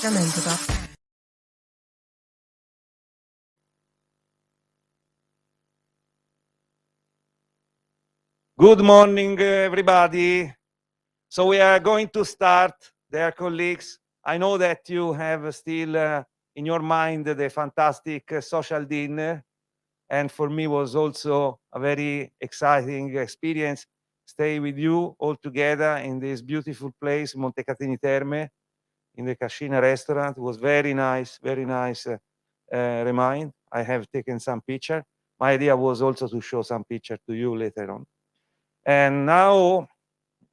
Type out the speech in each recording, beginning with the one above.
Good morning, everybody. So we are going to start, dear colleagues. I know that you have still in your mind the fantastic social dinner, and for me was also a very exciting experience. Stay with you all together in this beautiful place, Montecatini Terme, in the Cascina restaurant. It was very nice, remind. I have taken some picture. My idea was also to show some picture to you later on. And now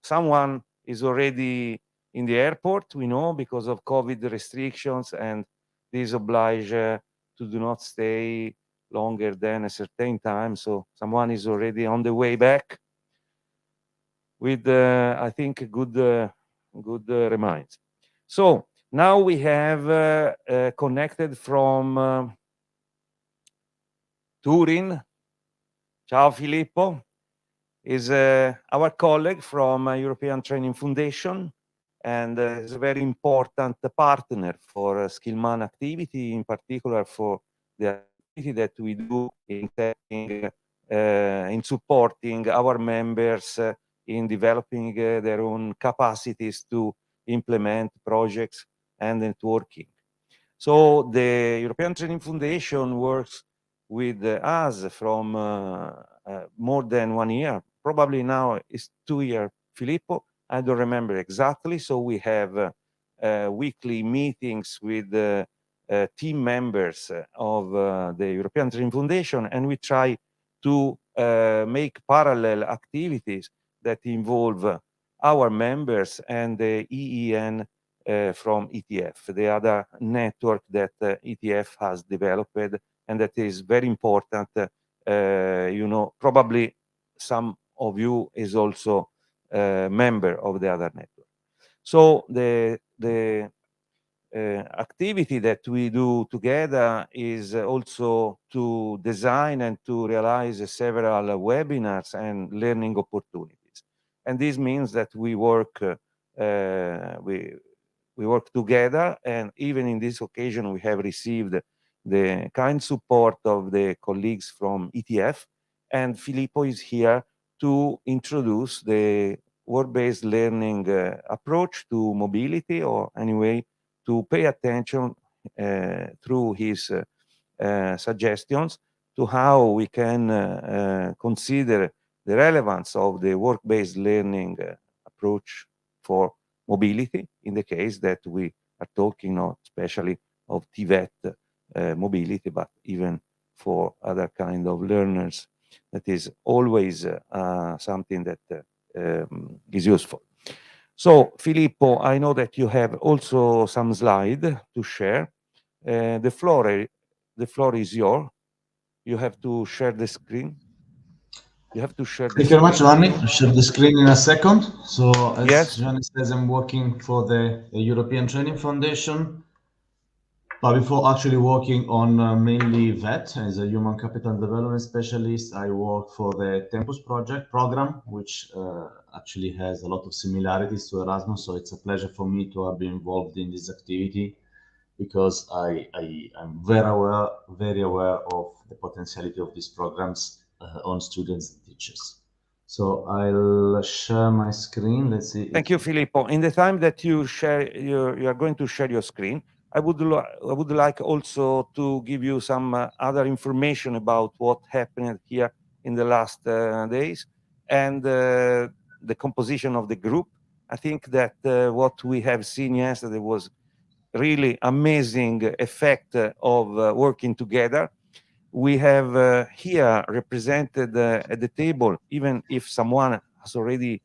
someone is already in the airport, we know, because of COVID restrictions, and this oblige to do not stay longer than a certain time. So someone is already on the way back with, I think, good reminds. So now we have connected from Turin. Ciao, Filippo. Is our colleague from European Training Foundation, and is a very important partner for Skillman activity, in particular for the activity that we do in setting, in supporting our members in developing their own capacities to implement projects and networking. So the European Training Foundation works with us from more than 1 year. Probably now it's 2 years, Filippo. I don't remember exactly. So we have weekly meetings with team members of the European Training Foundation, and we try to make parallel activities that involve our members and the EEN from ETF, the other network that ETF has developed, and that is very important. You know, probably some of you is also a member of the other network. So the activity that we do together is also to design and to realize several webinars and learning opportunities. And this means that we work we work together, and even in this occasion we have received the kind support of the colleagues from ETF, and Filippo is here to introduce the work-based learning approach to mobility, or anyway to pay attention through his suggestions to how we can consider the relevance of the work-based learning approach for mobility, in the case that we are talking not especially of TVET mobility, but even for other kind of learners. That is always something that is useful. So, Filippo, I know that you have also some slide to share. The floor is yours. You have to share the screen. You have to share the Thank you very much, screen. Giovanni. I'll share the screen in a second. So, as Yes. Giovanni says, I'm working for the European Training Foundation. But before actually working on mainly VET as a human capital development specialist, I work for the Tempus program, which actually has a lot of similarities to Erasmus. So it's a pleasure for me to have been involved in this activity, because I'm very aware of the potentiality of these programs on students and teachers. So I'll share my screen. Let's see. Thank you, Filippo. In the time that you share, you are going to share your screen, I would like also to give you some other information about what happened here in the last days, and the composition of the group. I think that what we have seen yesterday was really amazing effect of working together. We have here represented at the table, even if someone has already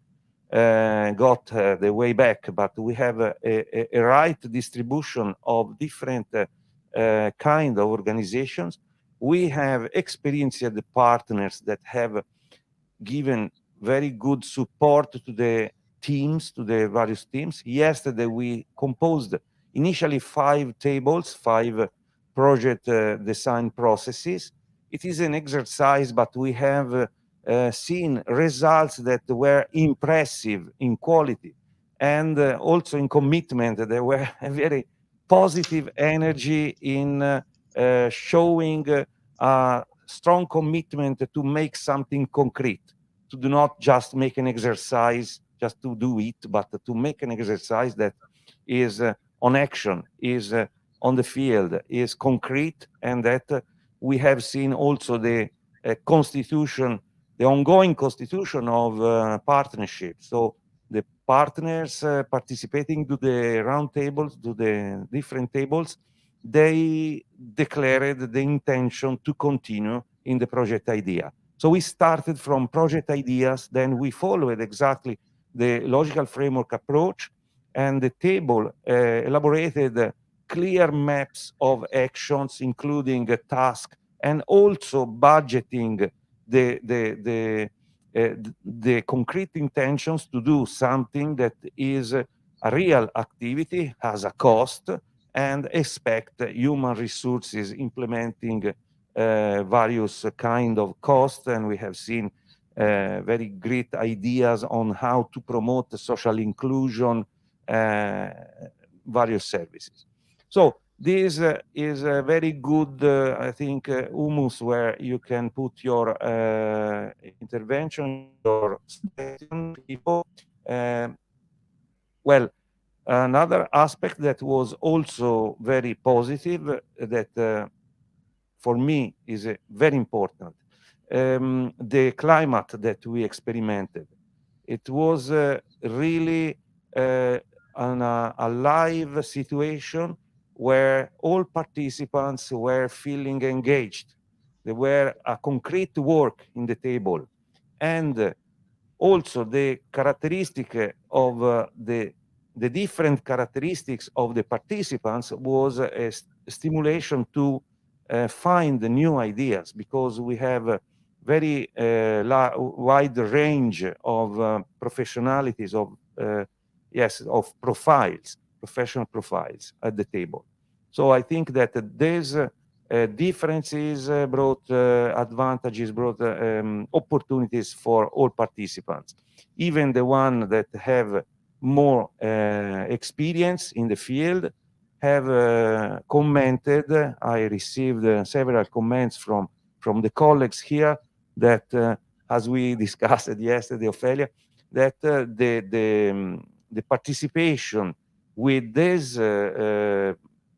got the way back, but we have a right distribution of different kind of organizations. We have experienced the partners that have given very good support to the teams, to the various teams. Yesterday we composed initially 5 tables, 5 project design processes. It is an exercise, but we have seen results that were impressive in quality and also in commitment. They were very positive energy in showing a strong commitment to make something concrete, to do not just make an exercise just to do it, but to make an exercise that is on action, is on the field, is concrete, and that we have seen also the constitution, the ongoing constitution of partnership. So the partners participating to the round tables, to the different tables, they declared the intention to continue in the project idea. So we started from project ideas, then we followed exactly the logical framework approach, and the table elaborated clear maps of actions, including a task, and also budgeting the concrete intentions to do something that is a real activity, has a cost, and expect human resources implementing various kind of costs. And we have seen very great ideas on how to promote social inclusion, various services. So this is a very good, I think, humus where you can put your intervention, your suggestion, people. Well, another aspect that was also very positive that for me is very important, the climate that we experimented. It was really a live situation where all participants were feeling engaged. There were a concrete work in the table, and also the characteristic of the different characteristics of the participants was a stimulation to find new ideas, because we have a very wide range of professionalities, of of profiles, professional profiles at the table. So I think that these differences brought advantages, brought opportunities for all participants, even the one that have more experience in the field have commented. I received several comments from the colleagues here that, as we discussed yesterday, Ophelia, that the participation with these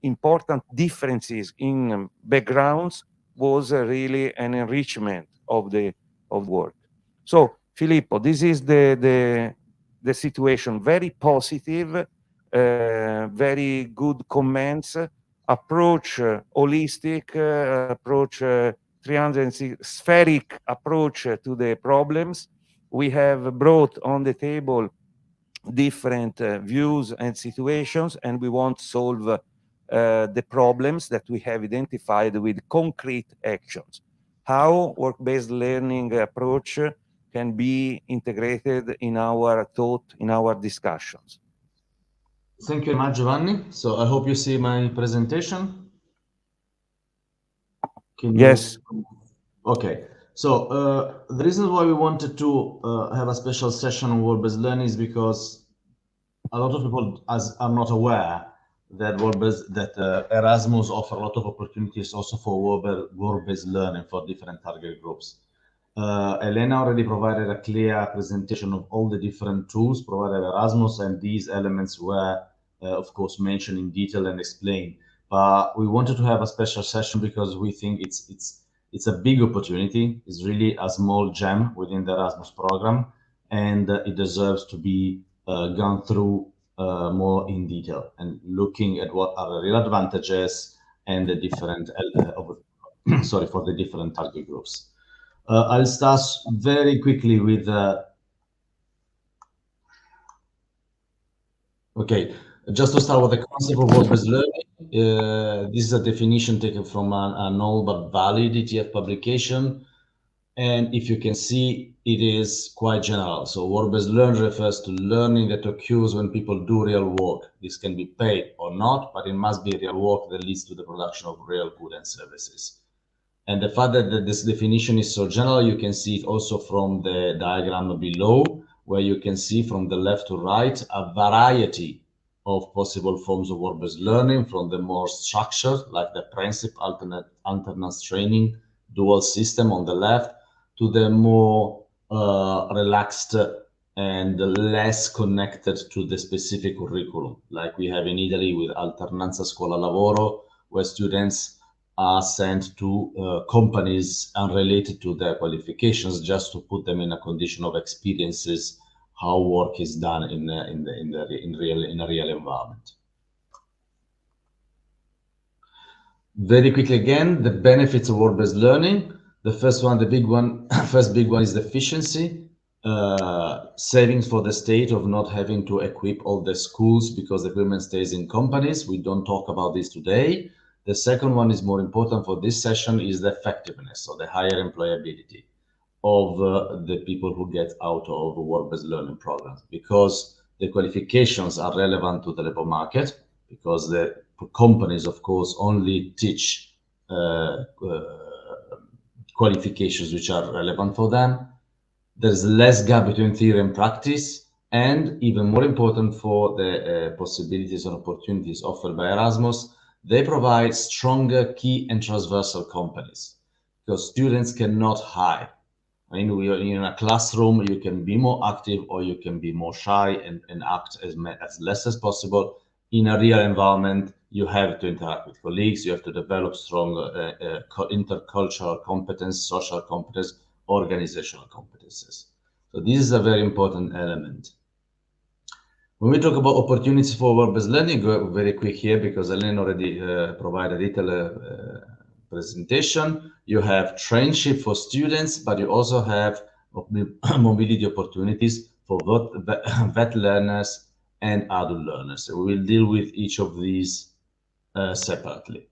important differences in backgrounds was really an enrichment of the work. So, Filippo, this is the situation. Very positive, very good comments, approach holistic, approach 360 spheric approach to the problems. We have brought on the table different views and situations, and we want to solve the problems that we have identified with concrete actions. How work-based learning approach can be integrated in our thought, in our discussions. Thank you very much, Giovanni. So I hope you see my presentation. Yes. Okay. So the reason why we wanted to have a special session on work-based learning is because a lot of people are not aware that Erasmus offers a lot of opportunities also for work-based learning for different target groups. Elena already provided a clear presentation of all the different tools provided by Erasmus, and these elements were, of course, mentioned in detail and explained. But we wanted to have a special session because we think it's a big opportunity. It's really a small gem within the Erasmus program, and it deserves to be gone through more in detail and looking at what are the real advantages and the different for the different target groups. I'll start very quickly with okay, just to start with the concept of work-based learning. This is a definition taken from an old but valid ETF publication. And if you can see, it is quite general. So work-based learning refers to learning that occurs when people do real work. This can be paid or not, but it must be real work that leads to the production of real goods and services. And the fact that this definition is so general, you can see it also from the diagram below, where you can see from the left to right a variety of possible forms of work-based learning, from the more structured, like the principal alternance training, dual system on the left, to the more relaxed and less connected to the specific curriculum, like we have in Italy with Alternanza Scuola Lavoro, where students are sent to companies unrelated to their qualifications, just to put them in a condition of experiences how work is done in a real environment. Very quickly again, the benefits of work-based learning. The first one, the big one, first big one is the efficiency. Savings for the state of not having to equip all the schools because the equipment stays in companies. We don't talk about this today. The second one is more important for this session, is the effectiveness, or the higher employability of the people who get out of work-based learning programs, because the qualifications are relevant to the labor market, because the companies, of course, only teach qualifications which are relevant for them. There's less gap between theory and practice, and even more important for the possibilities and opportunities offered by Erasmus, they provide stronger key and transversal companies, because students cannot hide. I mean, we are in a classroom, you can be more active or you can be more shy and act as less as possible. In a real environment, you have to interact with colleagues, you have to develop strong intercultural competence, social competence, organizational competences. So this is a very important element. When we talk about opportunities for work-based learning, go very quick here because Elena already provided a detailed presentation. You have traineeship for students, but you also have mobility opportunities for both vet learners and adult learners. So we will deal with each of these separately.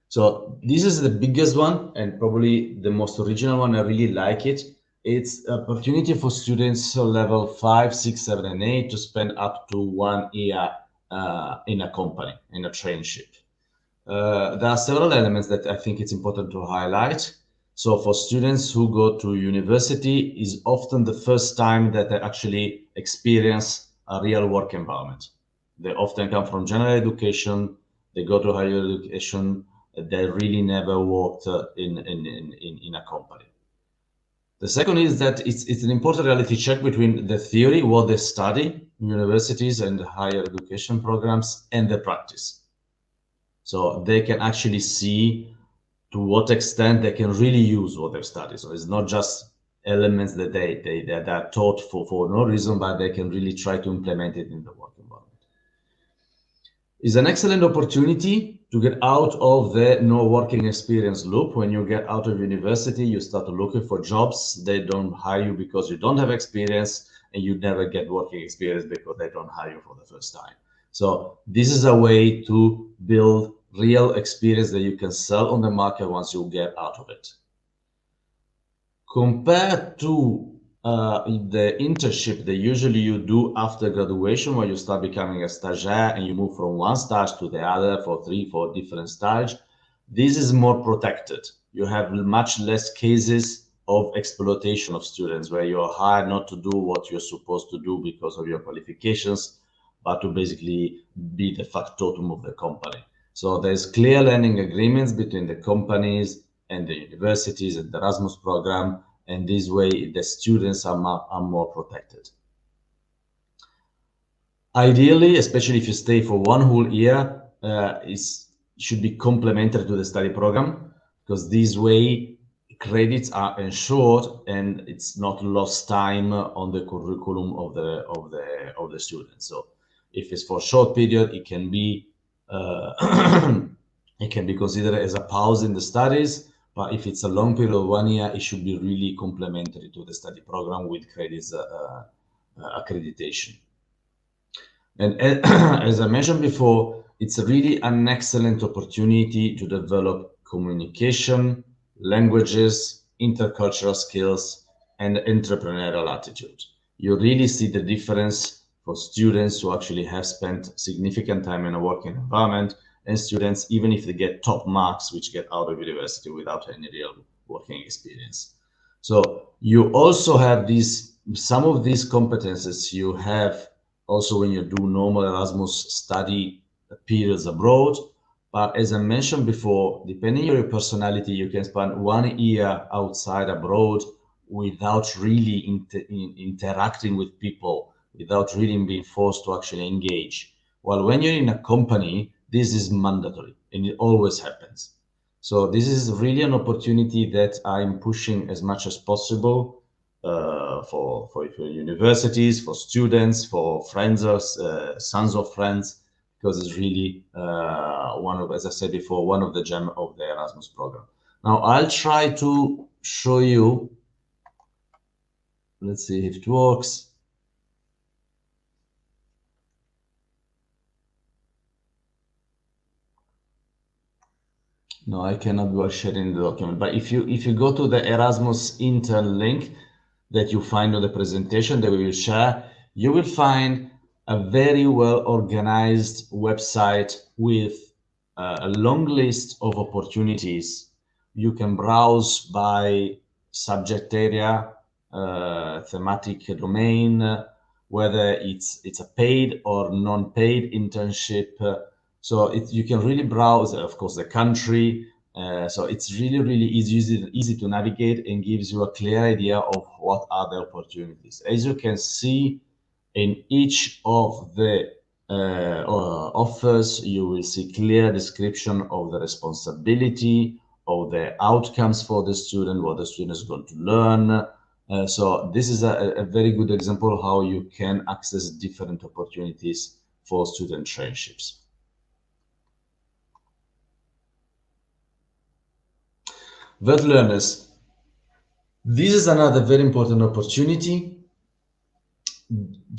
So this is the biggest one and probably the most original one. I really like it. It's opportunity for students level 5, 6, 7, and 8 to spend up to 1 year in a company, in a traineeship. There are several elements that I think it's important to highlight. So for students who go to university, is often the first time that they actually experience a real work environment. They often come from general education, they go to higher education, they really never worked in a company. The second is that it's an important reality check between the theory, what they study in universities and higher education programs, and the practice. So they can actually see to what extent they can really use what they've studied. So it's not just elements that they are taught for no reason, but they can really try to implement it in the work environment. It's an excellent opportunity to get out of the no working experience loop. When you get out of university, you start looking for jobs. They don't hire you because you don't have experience, and you never get working experience because they don't hire you for the first time. So this is a way to build real experience that you can sell on the market once you get out of it. Compared to the internship that usually you do after graduation, where you start becoming a stagiaire and you move from one stage to the other for 3-4 different stages, this is more protected. You have much less cases of exploitation of students, where you are hired not to do what you're supposed to do because of your qualifications, but to basically be the factotum of the company. So there's clear learning agreements between the companies and the universities and the Erasmus program, and this way the students are more protected. Ideally, especially if you stay for 1 whole year, it should be complementary to the study program, because this way credits are ensured and it's not lost time on the curriculum of the students. So if it's for a short period, it can be it can be considered as a pause in the studies. But if it's a long period of 1 year, it should be really complementary to the study program with credits accreditation. And as I mentioned before, it's really an excellent opportunity to develop communication, languages, intercultural skills, and entrepreneurial attitude. You really see the difference for students who actually have spent significant time in a working environment, and students, even if they get top marks, which get out of university without any real working experience. So you also have some of these competences you have also when you do normal Erasmus study periods abroad. But as I mentioned before, depending on your personality, you can spend 1 year outside abroad without really interacting with people, without really being forced to actually engage. While when you're in a company, this is mandatory and it always happens. So this is really an opportunity that I'm pushing as much as possible for universities, for students, for friends or sons of friends, because it's really one of, as I said before, one of the gem of the Erasmus program. Now I'll try to show you. Let's see if it works. No, I cannot go sharing the document. But if you go to the Erasmus intern link that you find on the presentation that we will share, you will find a very well organized website with a long list of opportunities. You can browse by subject area, thematic domain, whether it's a paid or non-paid internship. So you can really browse, of course, the country. So it's really easy to navigate and gives you a clear idea of what are the opportunities. As you can see, in each of the offers, you will see clear description of the responsibility, of the outcomes for the student, what the student is going to learn. So this is a very good example of how you can access different opportunities for student traineeships. VET learners. This is another very important opportunity.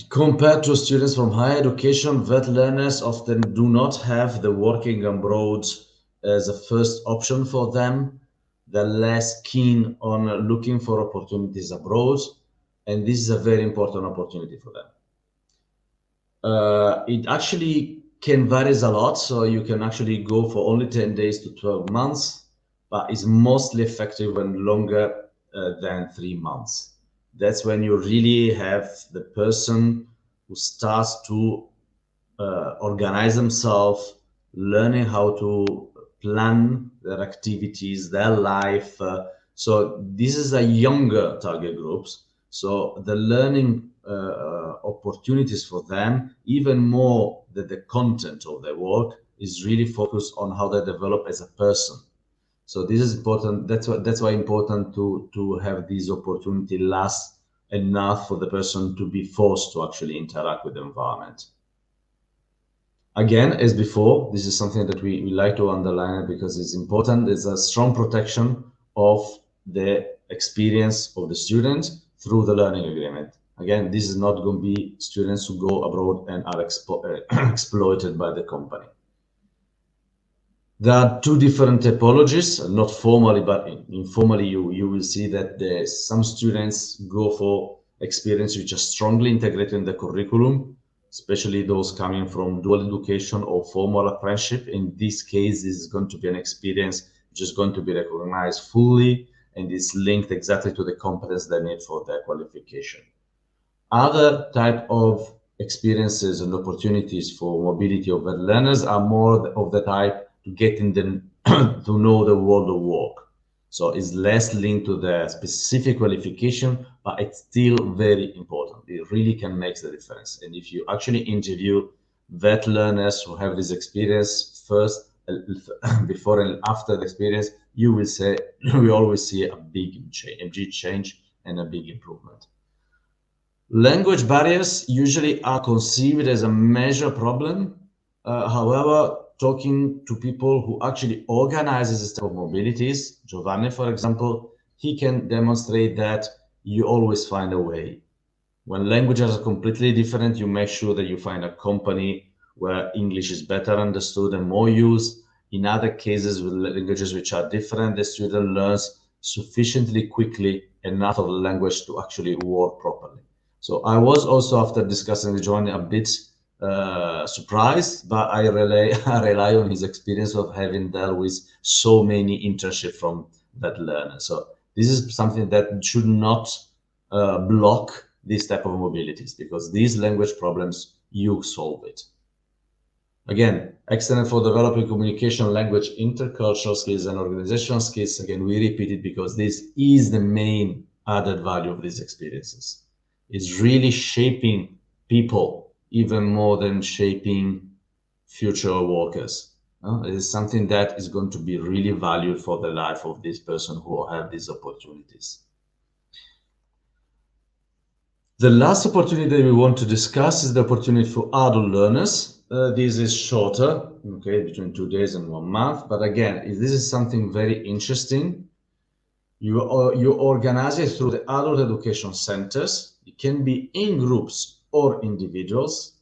Compared to students from higher education, VET learners often do not have the working abroad as a first option for them. They're less keen on looking for opportunities abroad, and this is a very important opportunity for them. It actually can vary a lot, so you can actually go for only 10 days to 12 months, but it's mostly effective when longer than 3 months. That's when you really have the person who starts to organize themselves, learning how to plan their activities, their life. So this is a younger target groups. So the learning opportunities for them, even more than the content of their work, is really focused on how they develop as a person. So this is important. That's why important to have this opportunity last enough for the person to be forced to actually interact with the environment. Again, as before, this is something that we like to underline because it's important. It's a strong protection of the experience of the student through the learning agreement. Again, this is not going to be students who go abroad and are exploited by the company. There are two different typologies, not formally, but informally, you will see that some students go for experience which are strongly integrated in the curriculum, especially those coming from dual education or formal apprenticeship. In this case, this is going to be an experience which is going to be recognized fully and is linked exactly to the competence they need for their qualification. Other type of experiences and opportunities for mobility of learners are more of the type to getting them to know the world of work. So it's less linked to the specific qualification, but it's still very important. It really can make the difference. And if you actually interview vet learners who have this experience first, before and after the experience, you will say, we always see a big change and a big improvement. Language barriers usually are conceived as a major problem. However, talking to people who actually organizes this type of mobilities, Giovanni, for example, he can demonstrate that you always find a way. When languages are completely different, you make sure that you find a company where English is better understood and more used. In other cases, with languages which are different, the student learns sufficiently quickly enough of the language to actually work properly. So I was also, after discussing with Giovanni, a bit surprised, but I rely on his experience of having dealt with so many internships from that learner. So this is something that should not block this type of mobilities, because these language problems you solve it. Again, excellent for developing communication, language, intercultural skills, and organizational skills. Again, we repeat it because this is the main added value of these experiences. It's really shaping people even more than shaping future workers. It is something that is going to be really valued for the life of this person who have these opportunities. The last opportunity that we want to discuss is the opportunity for adult learners. This is shorter, okay, between 2 days and 1 month. But again, this is something very interesting. You organize it through the adult education centers. It can be in groups or individuals.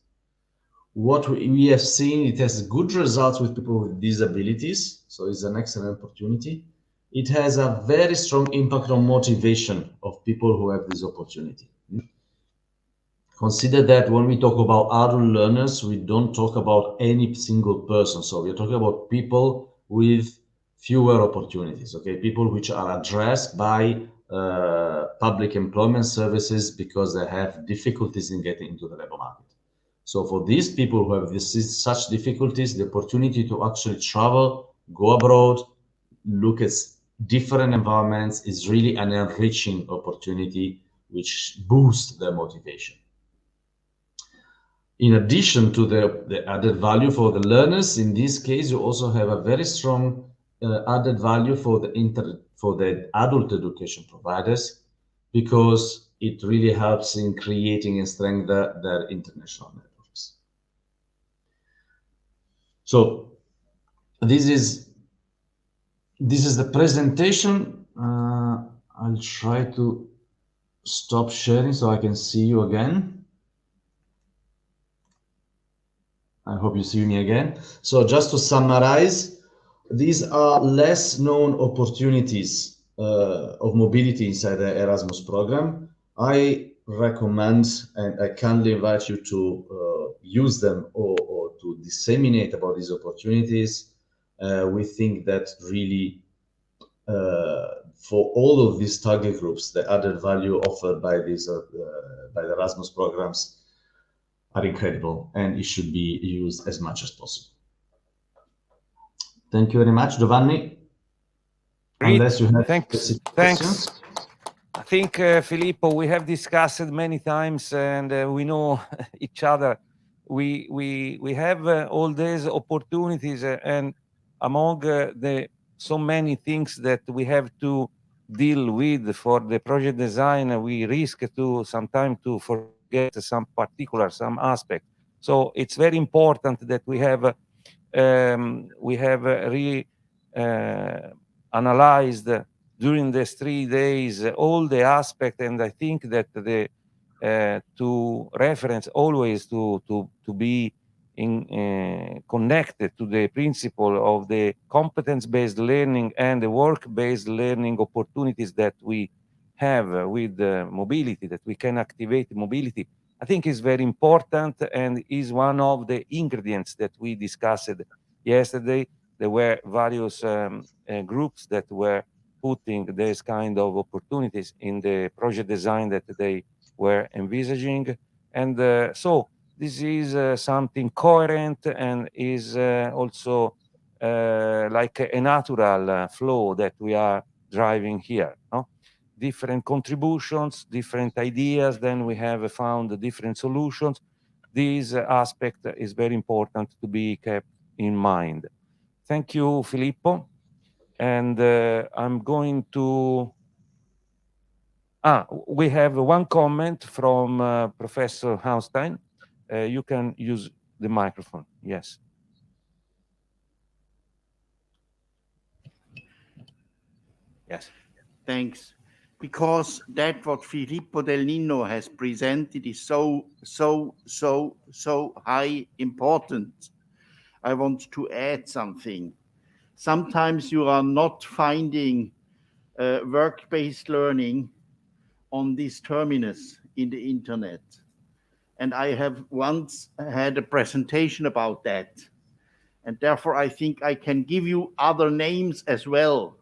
What we have seen, it has good results with people with disabilities. So it's an excellent opportunity. It has a very strong impact on motivation of people who have this opportunity. Consider that when we talk about adult learners, we don't talk about any single person. So we're talking about people with fewer opportunities, okay? People which are addressed by public employment services because they have difficulties in getting into the labor market. So for these people who have such difficulties, the opportunity to actually travel, go abroad, look at different environments is really an enriching opportunity which boosts their motivation. In addition to the added value for the learners, in this case, you also have a very strong added value for the adult education providers, because it really helps in creating and strengthening their international networks. So this is the presentation. I'll try to stop sharing so I can see you again. I hope you see me again. So just to summarize, these are less known opportunities of mobility inside the Erasmus program. I recommend and I kindly invite you to use them or to disseminate about these opportunities. We think that really for all of these target groups, the added value offered by these by the Erasmus programs are incredible, and it should be used as much as possible. Thank you very much, Giovanni. Great. Unless you have Thanks. questions. I think, Filippo, we have discussed many times, and we know each other. We have all these opportunities, and among so many things that we have to deal with for the project design, we risk to sometimes to forget some aspect. So it's very important that we have analyzed during these 3 days all the aspects, and I think that to reference always to be connected to the principle of the competence-based learning and the work-based learning opportunities that we have with mobility, that we can activate mobility, I think is very important and is one of the ingredients that we discussed yesterday. There were various groups that were putting this kind of opportunities in the project design that they were envisaging. And so this is something coherent and is also like a natural flow that we are driving here. No? Different contributions, different ideas, then we have found different solutions. This aspect is very important to be kept in mind. Thank you, Filippo. And I'm going to... we have one comment from Professor Haustein. You can use the microphone. Yes. Yes. Thanks. Because that what Filippo Del Ninno has presented is so high important. I want to add something. Sometimes you are not finding work-based learning on this terminus in the internet. And I have once had a presentation about that. And therefore, I think I can give you other names as well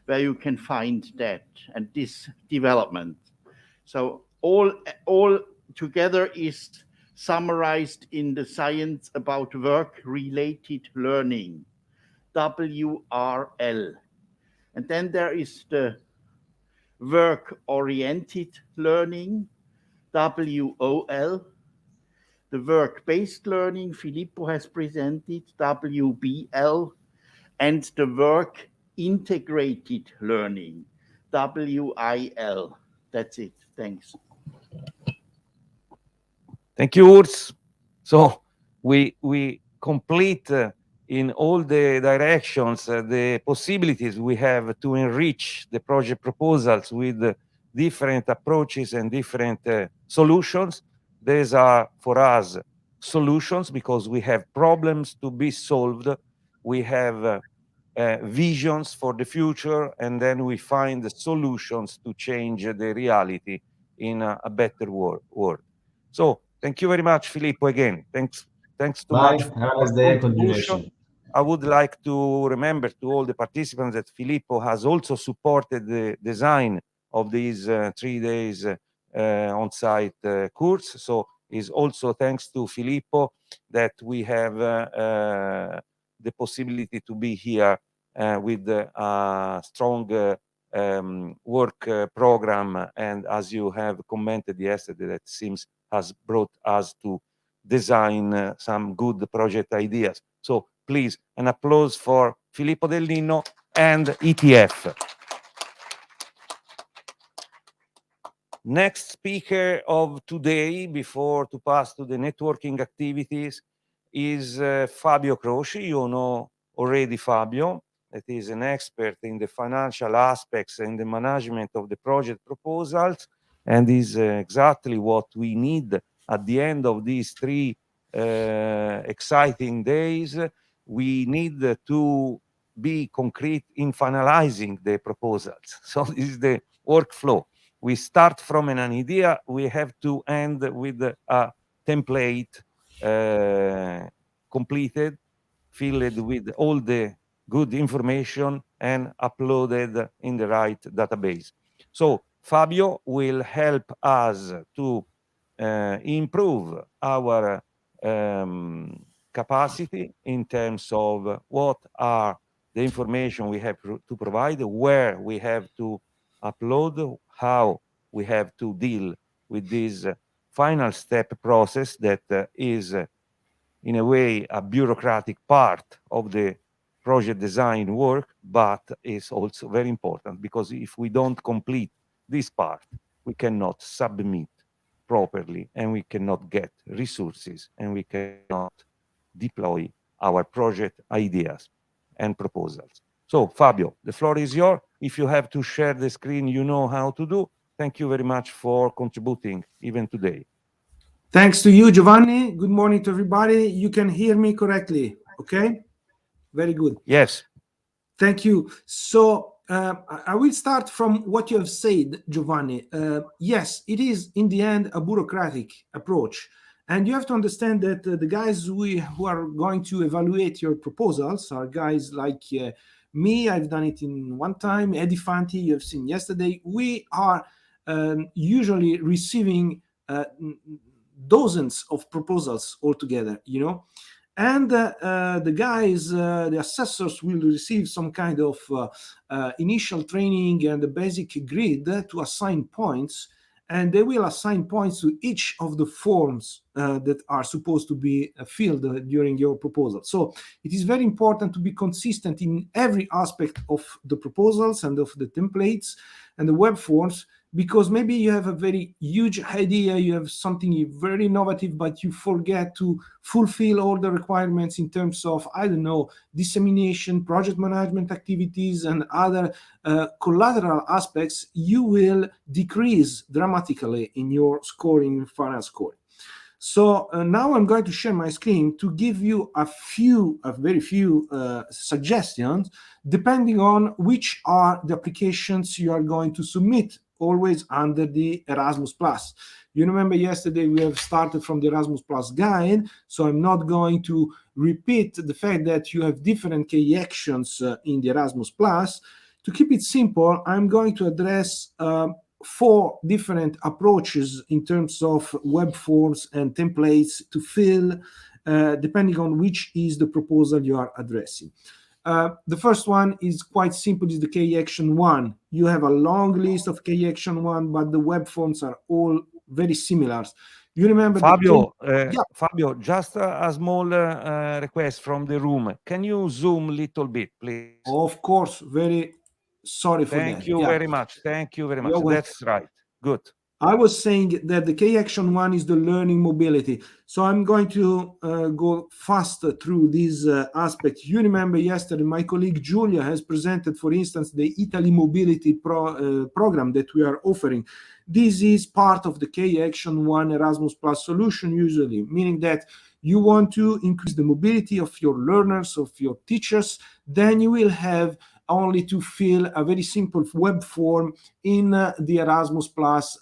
where you can find that and this development. So all together is summarized in the Science About Work-Related Learning, WRL. And then there is the Work-Oriented Learning, WOL. The Work-Based Learning, Filippo has presented, WBL. And the Work-Integrated Learning, WIL. That's it. Thanks. Thank you, Urs. So we complete in all the directions the possibilities we have to enrich the project proposals with different approaches and different solutions. These are for us solutions because we have problems to be solved. We have visions for the future, and then we find the solutions to change the reality in a better world. So thank you very much, Filippo, again. Thanks too Bye. much Have for a your nice day and contribution. continuation. I would like to remember to all the participants that Filippo has also supported the design of these 3 days on-site course. So it's also thanks to Filippo that we have the possibility to be here with a strong work program. And as you have commented yesterday, that seems has brought us to design some good project ideas. So please, an applause for Filippo Del Ninno and ETF. Next speaker of today, before to pass to the networking activities, is Fabio Croci. You know already Fabio, that is an expert in the financial aspects and the management of the project proposals, and is exactly what we need at the end of these 3 exciting days. We need to be concrete in finalizing the proposals. So this is the workflow. We start from an idea, we have to end with a template completed, filled with all the good information and uploaded in the right database. So Fabio will help us to improve our capacity in terms of what are the information we have to provide, where we have to upload, how we have to deal with this final step process that is in a way a bureaucratic part of the project design work, but is also very important because if we don't complete this part, we cannot submit properly and we cannot get resources and we cannot deploy our project ideas and proposals. So Fabio, the floor is yours. If you have to share the screen, you know how to do. Thank you very much for contributing even today. Thanks to you, Giovanni. Good morning to everybody. You can hear me correctly, okay? Very good. Yes. Thank you. So I will start from what you have said, Giovanni. Yes, it is in the end a bureaucratic approach. And you have to understand that the guys who are going to evaluate your proposals are guys like me. I've done it in one time. Eddie Fanti, you have seen yesterday. We are usually receiving dozens of proposals altogether, you know. And the guys, the assessors will receive some kind of initial training and a basic grid to assign points, and they will assign points to each of the forms that are supposed to be filled during your proposal. So it is very important to be consistent in every aspect of the proposals and of the templates and the web forms, because maybe you have a very huge idea, you have something very innovative, but you forget to fulfill all the requirements in terms of, I don't know, dissemination, project management activities, and other collateral aspects. You will decrease dramatically in your scoring, final scoring. So now I'm going to share my screen to give you a very few suggestions, depending on which are the applications you are going to submit, always under the Erasmus+. You remember yesterday we have started from the Erasmus+ guide, so I'm not going to repeat the fact that you have different key actions in the Erasmus+. To keep it simple, I'm going to address 4 different approaches in terms of web forms and templates to fill, depending on which is the proposal you are addressing. The first one is quite simple, is the K-Action 1. You have a long list of K-Action 1, but the web forms are all very similar. You remember Fabio, yeah. Fabio, just a small request from the room. Can you zoom a little bit, please? Of course, very sorry for that. Thank you very much. Thank you very much. That's right. Good. I was saying that the K-Action 1 is the learning mobility. So I'm going to go faster through this aspect. You remember yesterday, my colleague Giulia has presented, for instance, the Italy Mobility program that we are offering. This is part of the K-Action 1 Erasmus Plus solution usually, meaning that you want to increase the mobility of your learners, of your teachers, then you will have only to fill a very simple web form in the Erasmus Plus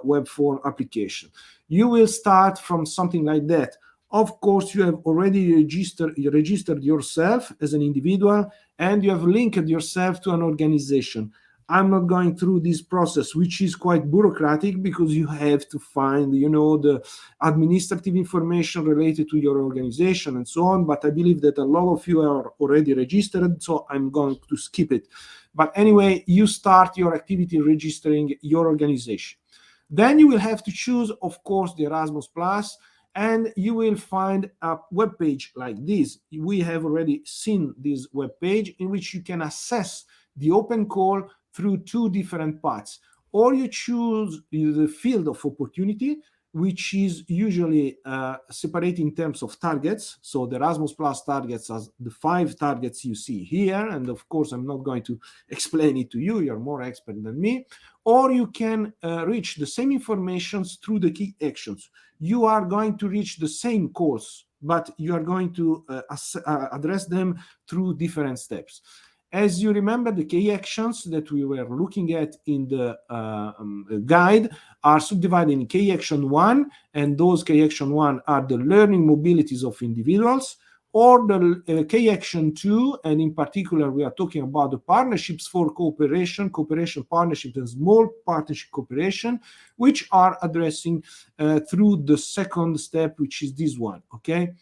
web form application. You will start from something like that. Of course, you have already registered yourself as an individual, and you have linked yourself to an organization. I'm not going through this process, which is quite bureaucratic because you have to find, the administrative information related to your organization and so on. But I believe that a lot of you are already registered, so I'm going to skip it. But anyway, you start your activity registering your organization. Then you will have to choose, of course, the Erasmus Plus, and you will find a web page like this. We have already seen this web page in which you can assess the open call through 2 different paths. Or you choose the field of opportunity, which is usually separated in terms of targets. So the Erasmus Plus targets as the 5 targets you see here. And of course, I'm not going to explain it to you. You're more expert than me. Or you can reach the same information through the key actions. You are going to reach the same calls, but you are going to address them through different steps. As you remember, the key actions that we were looking at in the guide are subdivided in key action 1, and those key action 1 are the learning mobilities of individuals, or the key action 2, and in particular we are talking about the partnerships for cooperation partnership and small partnership cooperation, which are addressing through the second step, which is this one, okay?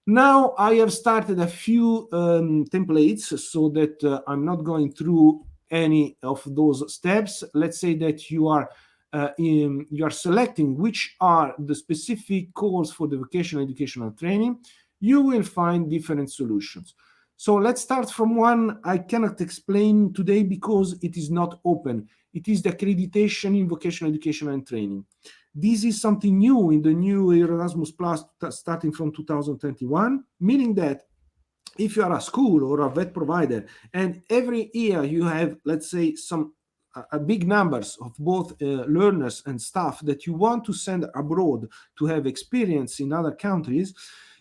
Now I have started a few templates so that I'm not going through any of those steps. Let's say that you are selecting which are the specific calls for the vocational educational training. You will find different solutions. So let's start from one I cannot explain today because it is not open. It is the accreditation in vocational education and training. This is something new in the new Erasmus Plus starting from 2021, meaning that if you are a school or a vet provider and every year you have, let's say, some big numbers of both learners and staff that you want to send abroad to have experience in other countries,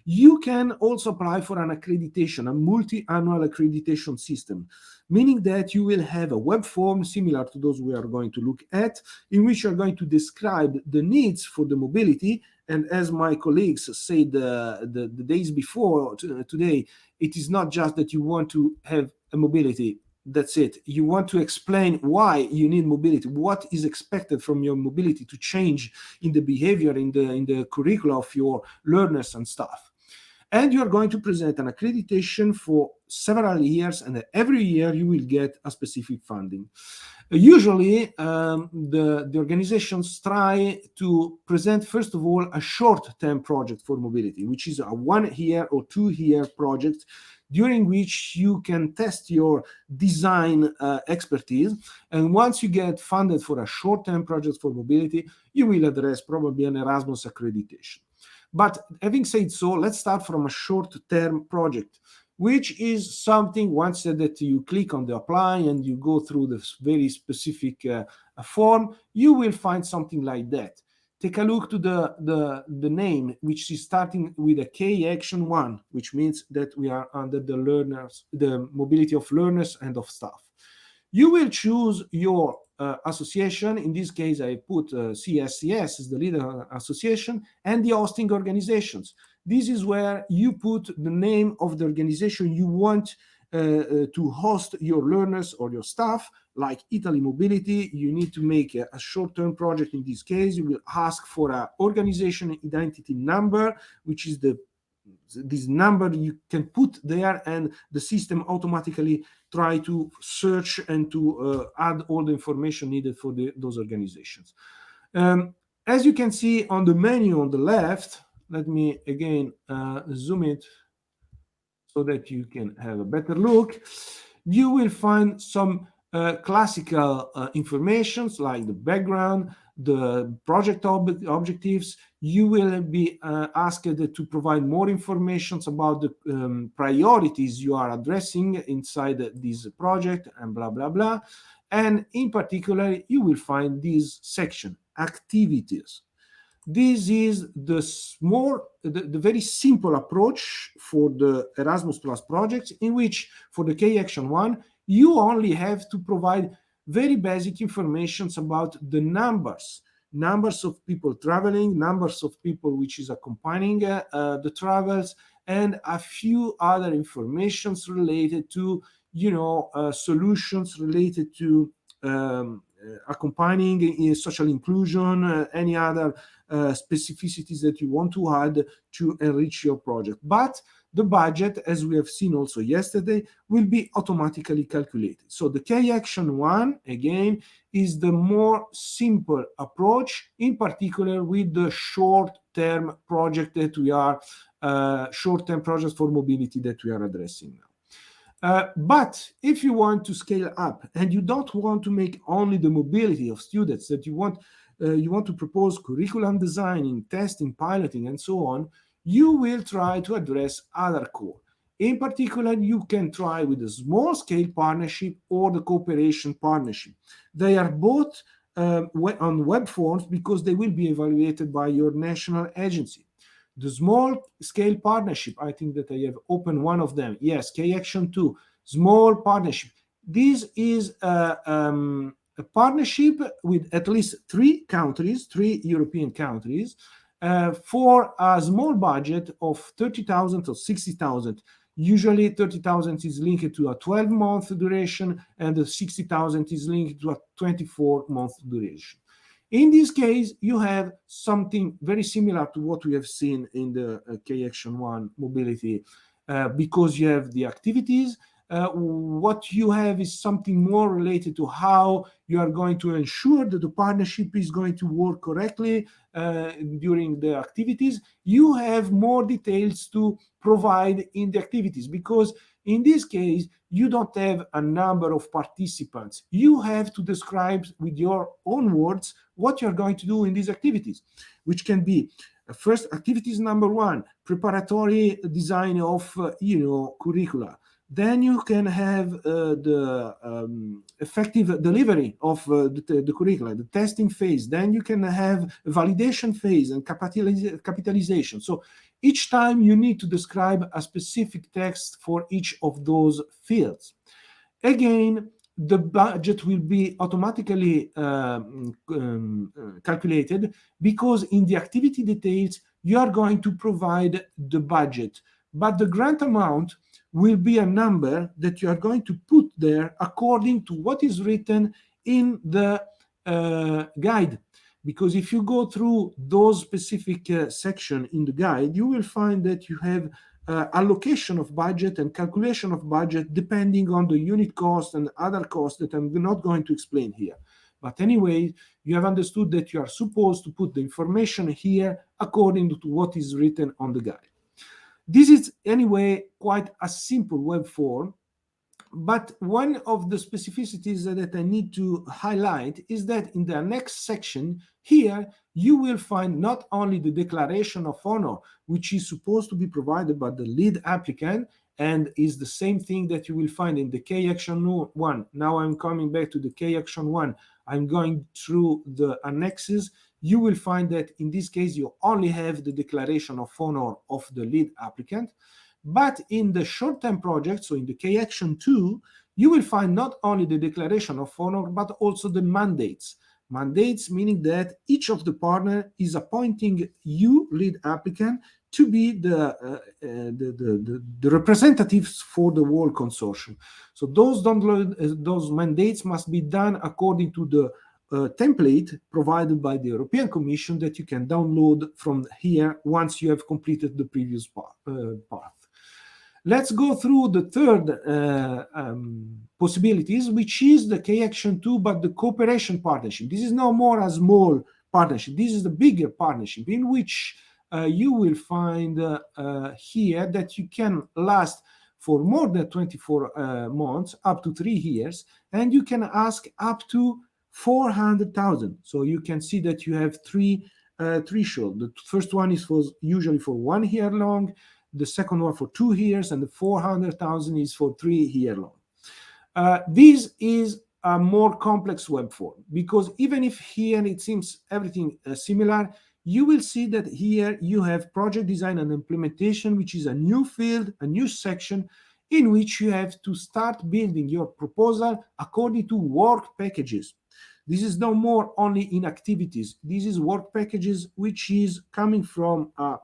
you can also apply for an accreditation, a multi-annual accreditation system, meaning that you will have a web form similar to those we are going to look at, in which you are going to describe the needs for the mobility. And as my colleagues said the days before today, it is not just that you want to have a mobility. That's it. You want to explain why you need mobility, what is expected from your mobility to change in the behavior, in the curricula of your learners and staff. And you are going to present an accreditation for several years, and every year you will get a specific funding. Usually, the organizations try to present, first of all, a short-term project for mobility, which is a 1 year or 2 year project, during which you can test your design expertise. And once you get funded for a short-term project for mobility, you will address probably an Erasmus accreditation. But having said so, let's start from a short-term project, which is something once that you click on the apply and you go through this very specific form, you will find something like that. Take a look to the name, which is starting with a K action 1, which means that we are under the mobility of learners and of staff. You will choose your association. In this case, I put CSCS as the leader association, and the hosting organizations. This is where you put the name of the organization you want to host your learners or your staff, like Italy Mobility. You need to make a short-term project. In this case, you will ask for an organization identity number, which is this number you can put there, and the system automatically try to search and to add all the information needed for those organizations. As you can see on the menu on the left, let me again zoom it so that you can have a better look. You will find some classical informations like the background, the project objectives. You will be asked to provide more information about the priorities you are addressing inside this project, and blah, blah, blah. And in particular, you will find this section, activities. This is the very simple approach for the Erasmus Plus projects, in which for the K-Action 1, you only have to provide very basic information about the numbers of people traveling, numbers of people which is accompanying the travels, and a few other informations related to, solutions related to accompanying social inclusion, any other specificities that you want to add to enrich your project. But the budget, as we have seen also yesterday, will be automatically calculated. So the K-Action 1, again, is the more simple approach, in particular with the short-term project that we are, short-term projects for mobility that we are addressing now. But if you want to scale up and you don't want to make only the mobility of students, that you want to propose curriculum designing, testing, piloting, and so on, you will try to address other core. In particular, you can try with a small-scale partnership or the cooperation partnership. They are both on web forms because they will be evaluated by your national agency. The small-scale partnership, I think that I have opened one of them. Yes, K-Action 2, small partnership. This is a partnership with at least 3 European countries, for a small budget of 30,000 or 60,000. Usually 30,000 is linked to a 12-month duration, and the 60,000 is linked to a 24-month duration. In this case, you have something very similar to what we have seen in the K-Action 1 mobility, because you have the activities. What you have is something more related to how you are going to ensure that the partnership is going to work correctly during the activities. You have more details to provide in the activities, because in this case, you don't have a number of participants. You have to describe with your own words what you're going to do in these activities, which can be first activities number 1, preparatory design of curricula. Then you can have the effective delivery of the curricula, the testing phase. Then you can have a validation phase and capitalization. So each time you need to describe a specific text for each of those fields. Again, the budget will be automatically calculated, because in the activity details, you are going to provide the budget, but the grant amount will be a number that you are going to put there according to what is written in the guide. Because if you go through those specific section in the guide, you will find that you have allocation of budget and calculation of budget depending on the unit cost and other costs that I'm not going to explain here. But anyway, you have understood that you are supposed to put the information here according to what is written on the guide. This is anyway quite a simple web form, but one of the specificities that I need to highlight is that in the next section here, you will find not only the declaration of honor, which is supposed to be provided by the lead applicant, and is the same thing that you will find in the K-Action 1. Now I'm coming back to the K-Action 1. I'm going through the annexes. You will find that in this case, you only have the declaration of honor of the lead applicant. But in the short-term project, so in the K-Action 2, you will find not only the declaration of honor, but also the mandates. Mandates meaning that each of the partner is appointing you, lead applicant, to be the representatives for the whole consortium. So those mandates must be done according to the template provided by the European Commission that you can download from here once you have completed the previous path. Let's go through the third possibilities, which is the K-Action 2, but the cooperation partnership. This is no more a small partnership. This is the bigger partnership in which you will find here that you can last for more than 24 months, up to 3 years, and you can ask up to 400,000. So you can see that you have three thresholds. The first one is usually for 1 year long, the second one for 2 years, and the 400,000 is for 3 years long. This is a more complex web form, because even if here it seems everything similar, you will see that here you have project design and implementation, which is a new field, a new section in which you have to start building your proposal according to work packages. This is no more only in activities. This is work packages, which is coming from a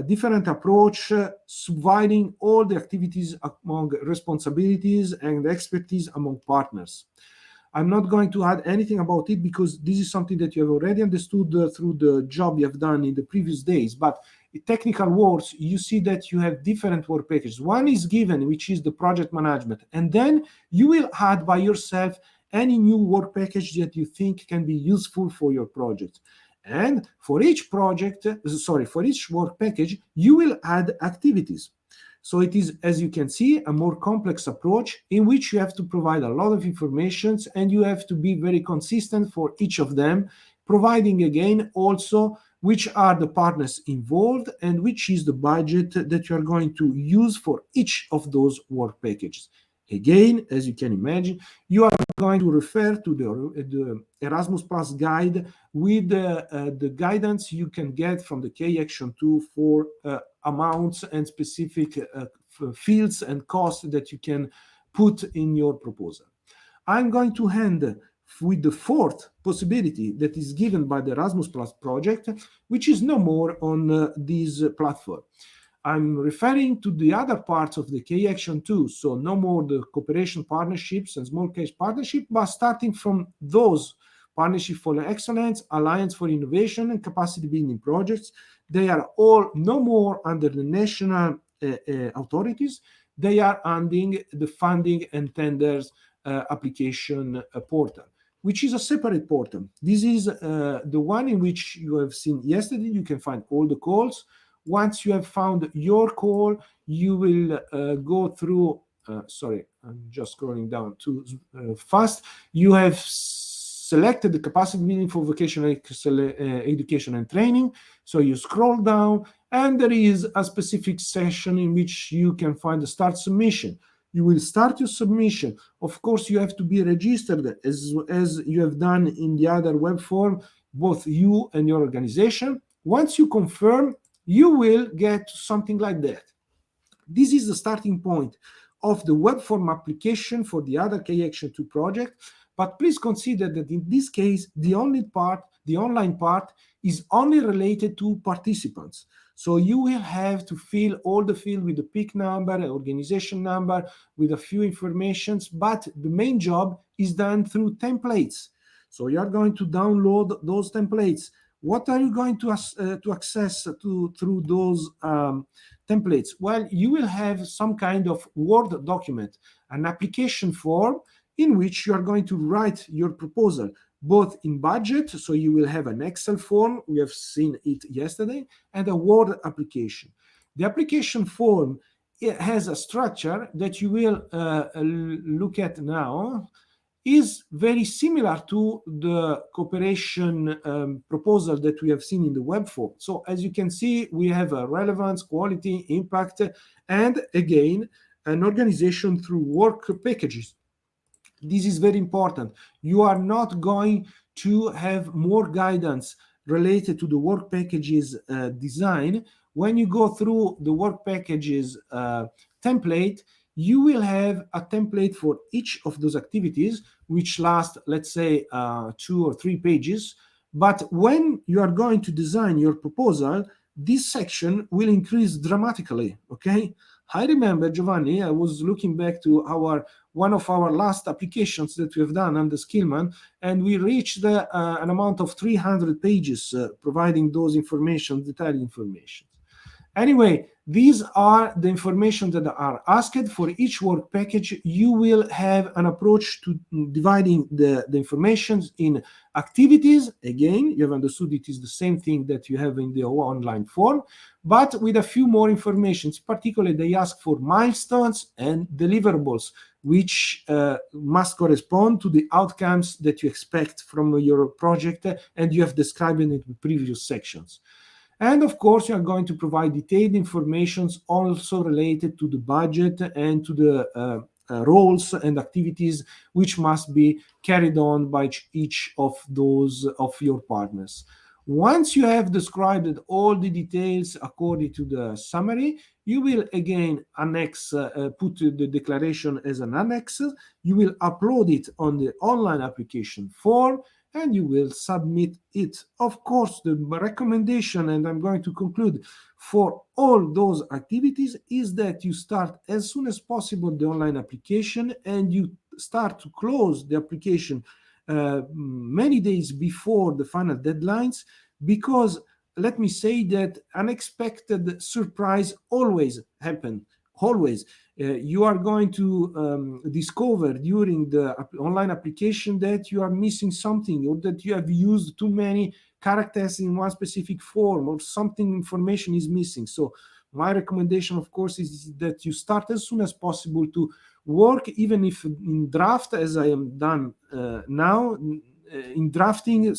different approach, subdividing all the activities among responsibilities and expertise among partners. I'm not going to add anything about it because this is something that you have already understood through the job you have done in the previous days. But in technical words, you see that you have different work packages. One is given, which is the project management. And then you will add by yourself any new work package that you think can be useful for your project. And for each project, for each work package, you will add activities. So it is, as you can see, a more complex approach in which you have to provide a lot of information and you have to be very consistent for each of them, providing again also which are the partners involved and which is the budget that you are going to use for each of those work packages. Again, as you can imagine, you are going to refer to the Erasmus Plus guide with the guidance you can get from the K-Action 2 for amounts and specific fields and costs that you can put in your proposal. I'm going to end with the fourth possibility that is given by the Erasmus Plus project, which is no more on this platform. I'm referring to the other parts of the K-Action 2, so no more the cooperation partnerships and small case partnership, but starting from those partnership for excellence, alliance for innovation, and capacity building projects. They are all no more under the national authorities. They are under the funding and tenders application portal, which is a separate portal. This is the one in which you have seen yesterday. You can find all the calls. Once you have found your call, you will go through, sorry, I'm just scrolling down too fast. You have selected the capacity building for vocational education and training. So you scroll down and there is a specific session in which you can find the start submission. You will start your submission. Of course, you have to be registered as you have done in the other web form, both you and your organization. Once you confirm, you will get something like that. This is the starting point of the web form application for the other K-Action 2 project. But please consider that in this case, the online part is only related to participants. So you will have to fill all the field with the PIC number, organization number, with a few informations, but the main job is done through templates. So you are going to download those templates. What are you going to access through those templates? Well, you will have some kind of Word document, an application form in which you are going to write your proposal, both in budget, so you will have an Excel form, we have seen it yesterday, and a Word application. The application form, it has a structure that you will look at now, is very similar to the cooperation proposal that we have seen in the web form. So as you can see, we have a relevance, quality, impact, and again, an organization through work packages. This is very important. You are not going to have more guidance related to the work packages design. When you go through the work packages template, you will have a template for each of those activities, which last, let's say, 2 or 3 pages. But when you are going to design your proposal, this section will increase dramatically, okay? I remember, Giovanni, I was looking back to one of our last applications that we have done under Skillman, and we reached an amount of 300 pages providing those detailed information. Anyway, these are the information that are asked for each work package. You will have an approach to dividing the information in activities. Again, you have understood it is the same thing that you have in the online form, but with a few more informations. Particularly, they ask for milestones and deliverables, which must correspond to the outcomes that you expect from your project, and you have described it in the previous sections. And of course, you are going to provide detailed information also related to the budget and to the roles and activities which must be carried on by each of those of your partners. Once you have described all the details according to the summary, you will again put the declaration as an annex. You will upload it on the online application form, and you will submit it. Of course, the recommendation, and I'm going to conclude, for all those activities is that you start as soon as possible the online application, and you start to close the application many days before the final deadlines, because let me say that unexpected surprise always happen. Always. You are going to discover during the online application that you are missing something, or that you have used too many characters in one specific form, or something information is missing. So my recommendation, of course, is that you start as soon as possible to work, even if in draft, as I am done now, in drafting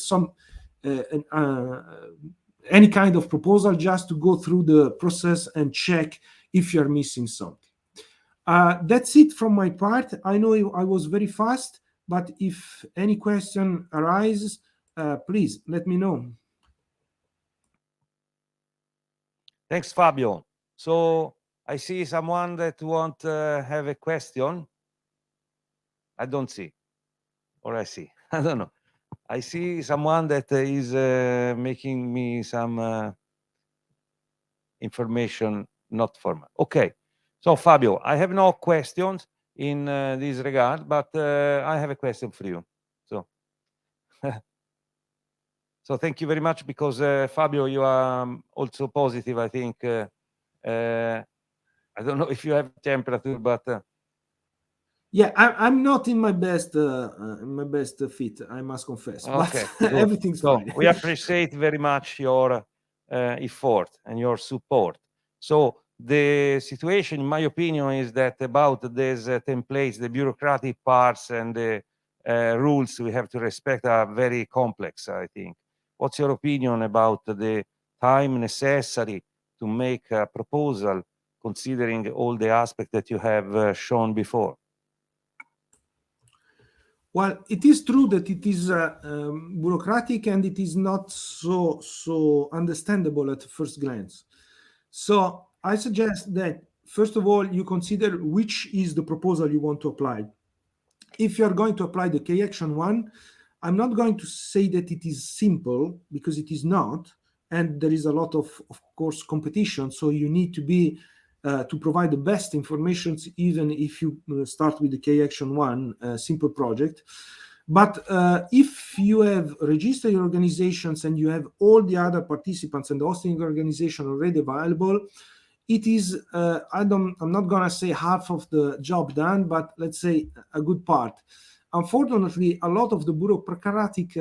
any kind of proposal, just to go through the process and check if you're missing something. That's it from my part. I know I was very fast, but if any question arises, please let me know. Thanks, Fabio. So I see someone that want to have a question. I don't see, or I see. I don't know. I see someone that is making me some information not formal. Okay. So Fabio, I have no questions in this regard, but I have a question for you. So, so thank you very much, because Fabio, you are also positive. I think I don't know if you have temperature, but yeah, I'm not in my best fit, I must confess. Okay, but everything's fine. We appreciate very much your effort and your support. So the situation, in my opinion, is that about these templates, the bureaucratic parts and the rules we have to respect are very complex, I think. What's your opinion about the time necessary to make a proposal, considering all the aspects that you have shown before? Well, it is true that it is bureaucratic, and it is not so understandable at first glance. So I suggest that, first of all, you consider which is the proposal you want to apply. If you are going to apply the K-Action one, I'm not going to say that it is simple, because it is not, and there is a lot of course, competition. So you need to be to provide the best information, even if you start with the K-Action one simple project. But if you have registered your organizations and you have all the other participants and the hosting organization already available, it is I'm not gonna say half of the job done, but let's say a good part. Unfortunately, a lot of the bureaucratic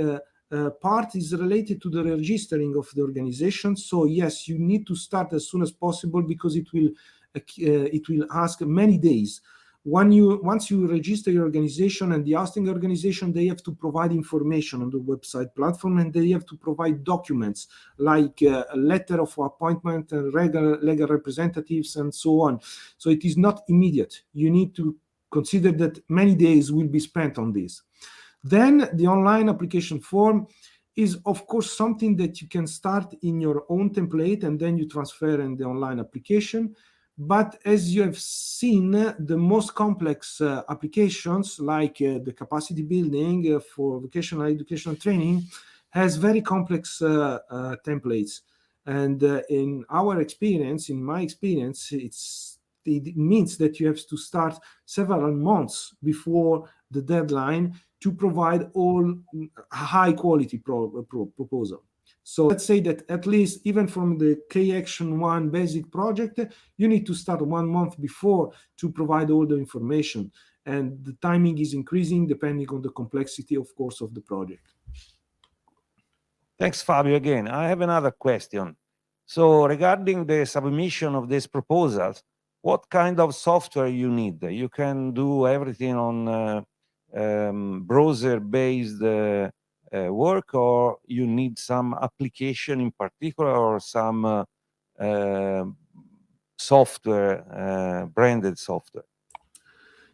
part is related to the registering of the organization. So yes, you need to start as soon as possible, because it will ask many days. Once you register your organization, and the hosting organization, they have to provide information on the website platform, and they have to provide documents like a letter of appointment and legal representatives and so on. So it is not immediate. You need to consider that many days will be spent on this. Then the online application form is, of course, something that you can start in your own template, and then you transfer in the online application. But as you have seen, the most complex applications, like the capacity building for vocational educational training, has very complex templates. And in our experience, in my experience, it means that you have to start several months before the deadline to provide all high quality proposal. So let's say that at least even from the K-Action 1 basic project, you need to start 1 month before to provide all the information. And the timing is increasing depending on the complexity, of course, of the project. Thanks, Fabio. Again, I have another question. So regarding the submission of these proposals, what kind of software you need? You can do everything on browser-based work, or you need some application in particular, or some software, branded software?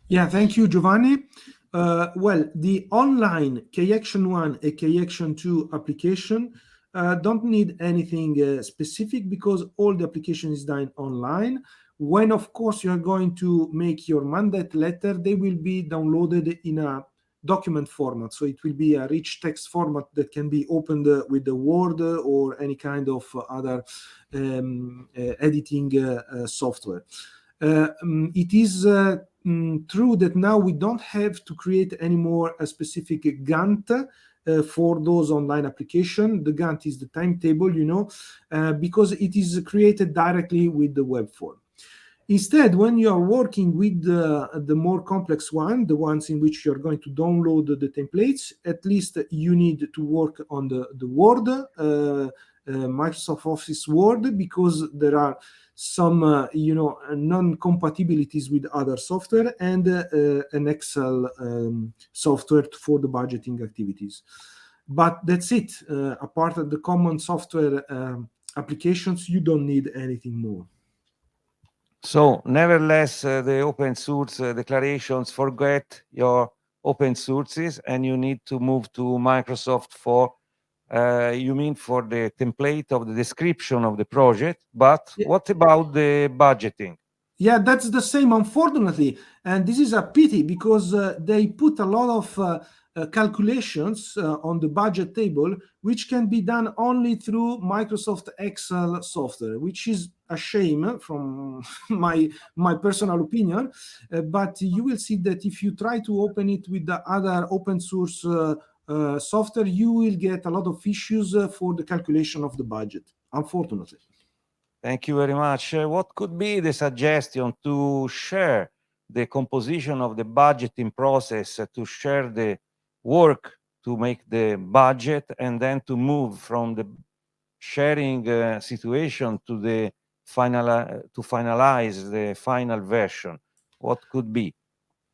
Yeah, thank you, Giovanni. Well, the online K-Action 1 and K-Action 2 application don't need anything specific because all the application is done online. When, of course, you are going to make your mandate letter, they will be downloaded in a document format. So it will be a rich text format that can be opened with the Word or any kind of other editing software. It is true that now we don't have to create anymore a specific Gantt for those online applications. The Gantt is the timetable, because it is created directly with the web form. Instead, when you are working with the more complex one, the ones in which you're going to download the templates, at least you need to work on the Word, Microsoft Office Word, because there are some non-compatibilities with other software, and an Excel software for the budgeting activities. But that's it. Apart of the common software applications, you don't need anything more. So nevertheless, the open source declarations forget your open sources, and you need to move to Microsoft for you mean for the template of the description of the project, but what about the budgeting? Yeah, that's the same, unfortunately. And this is a pity because they put a lot of calculations on the budget table, which can be done only through Microsoft Excel software, which is a shame from my personal opinion. But you will see that if you try to open it with the other open source software, you will get a lot of issues for the calculation of the budget, unfortunately. Thank you very much. What could be the suggestion to share the composition of the budgeting process, to share the work to make the budget, and then to move from the sharing situation to the finalize the final version? What could be?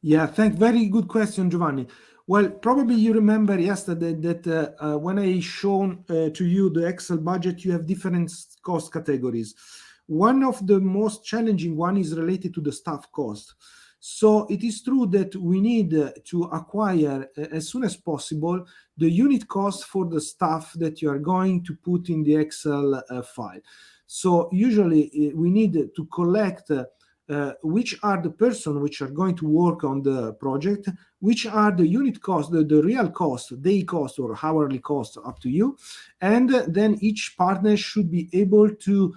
Yeah, very good question, Giovanni. Well, probably you remember yesterday that when I shown to you the Excel budget, you have different cost categories. One of the most challenging one is related to the staff cost. So it is true that we need to acquire as soon as possible the unit cost for the staff that you are going to put in the Excel file. So usually we need to collect which are the person which are going to work on the project, which are the unit cost, the real cost, day cost or hourly cost, up to you. And then each partner should be able to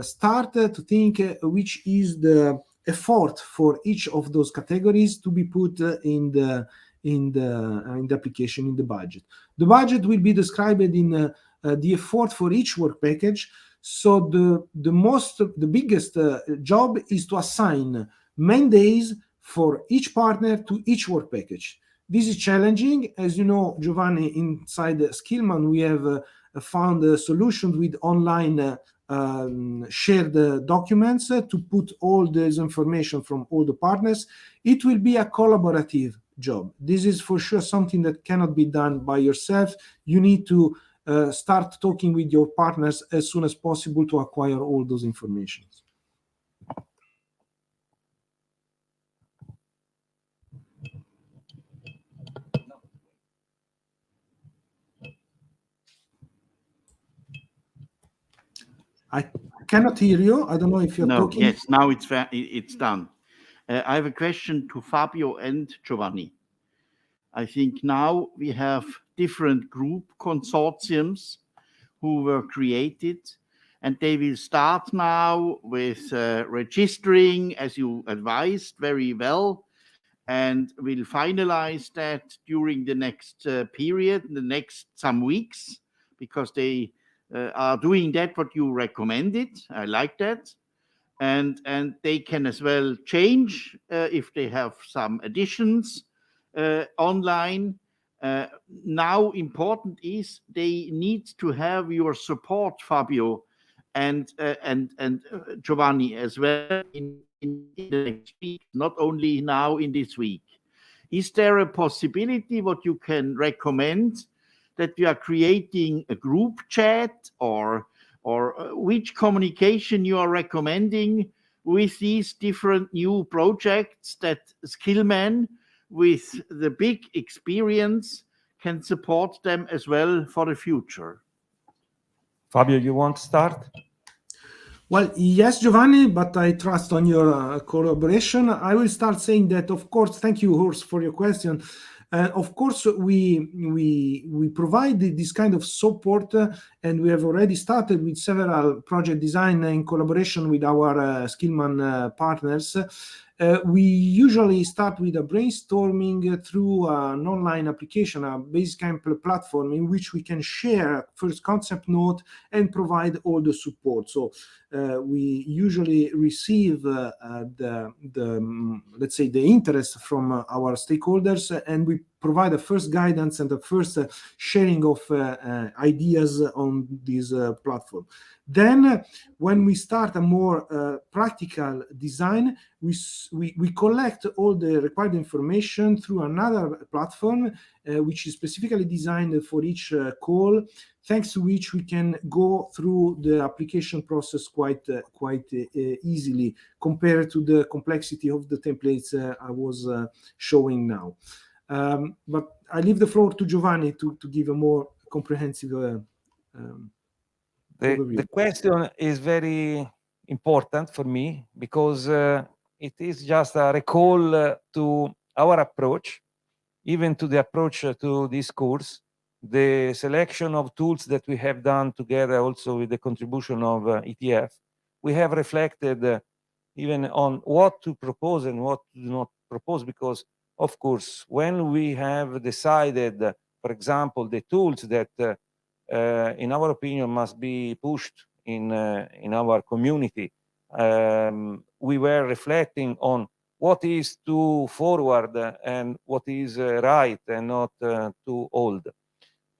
start to think which is the effort for each of those categories to be put in the application, in the budget. The budget will be described in the effort for each work package. So the biggest job is to assign main days for each partner to each work package. This is challenging. As you know, Giovanni, inside Skillman, we have found a solution with online shared documents to put all this information from all the partners. It will be a collaborative job. This is for sure something that cannot be done by yourself. You need to start talking with your partners as soon as possible to acquire all those informations. I cannot hear you. I don't know if you're No, talking. yes, now it's done. I have a question to Fabio and Giovanni. I think now we have different group consortiums who were created, and they will start now with registering, as you advised very well, and will finalize that during the next period, the next some weeks, because they are doing that what you recommended. I like that. And they can as well change if they have some additions online. Now important is they need to have your support, Fabio and Giovanni, as well in the next week, not only now in this week. Is there a possibility what you can recommend that we are creating a group chat, or which communication you are recommending with these different new projects that Skillman, with the big experience, can support them as well for the future? Fabio, you want to start? Well, yes, Giovanni, but I trust on your collaboration. I will start saying that, of course, thank you, Horst, for your question. Of course, we provide this kind of support, and we have already started with several project design in collaboration with our Skillman partners. We usually start with a brainstorming through an online application, a Basecamp platform, in which we can share first concept note and provide all the support. So we usually receive let's say the interest from our stakeholders, and we provide the first guidance and the first sharing of ideas on this platform. Then when we start a more practical design, we collect all the required information through another platform which is specifically designed for each call, thanks to which we can go through the application process quite easily compared to the complexity of the templates I was showing now. But I leave the floor to Giovanni to give a more comprehensive overview. The question is very important for me because it is just a recall to our approach, even to the approach to this course, the selection of tools that we have done together also with the contribution of ETF. We have reflected even on what to propose and what to not propose, because of course, when we have decided, for example, the tools that in our opinion must be pushed in our community, we were reflecting on what is too forward and what is right and not too old.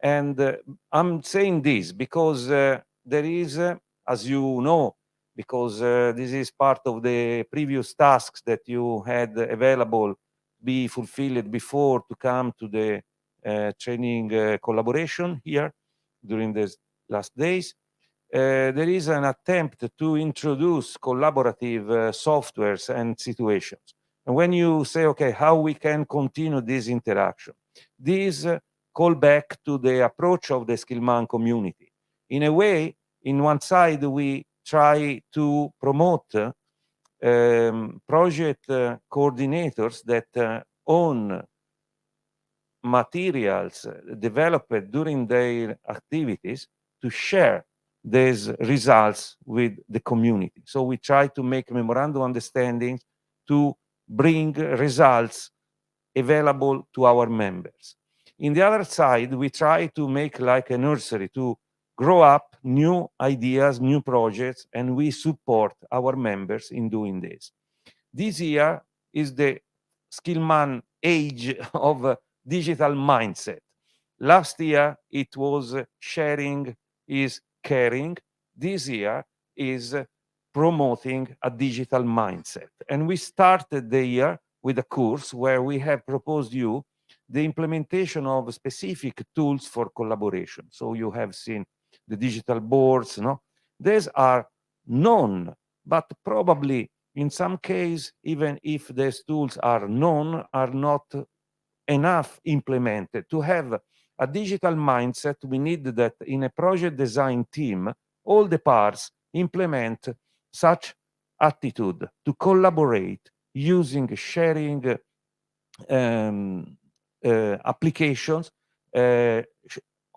And I'm saying this because there is, as you know, because this is part of the previous tasks that you had available, be fulfilled before to come to the training collaboration here during these last days. There is an attempt to introduce collaborative softwares and situations. And when you say, okay, how we can continue this interaction, this call back to the approach of the Skillman community. In a way, in one side, we try to promote project coordinators that own materials developed during their activities to share these results with the community. So we try to make memorandum understandings to bring results available to our members. In the other side, we try to make like a nursery to grow up new ideas, new projects, and we support our members in doing this. This year is the Skillman age of digital mindset. Last year, it was sharing is caring. This year is promoting a digital mindset. And we started the year with a course where we have proposed you the implementation of specific tools for collaboration. So you have seen the digital boards, no? These are known, but probably in some case, even if these tools are known, are not enough implemented. To have a digital mindset, we need that in a project design team, all the parts implement such attitude to collaborate using sharing applications,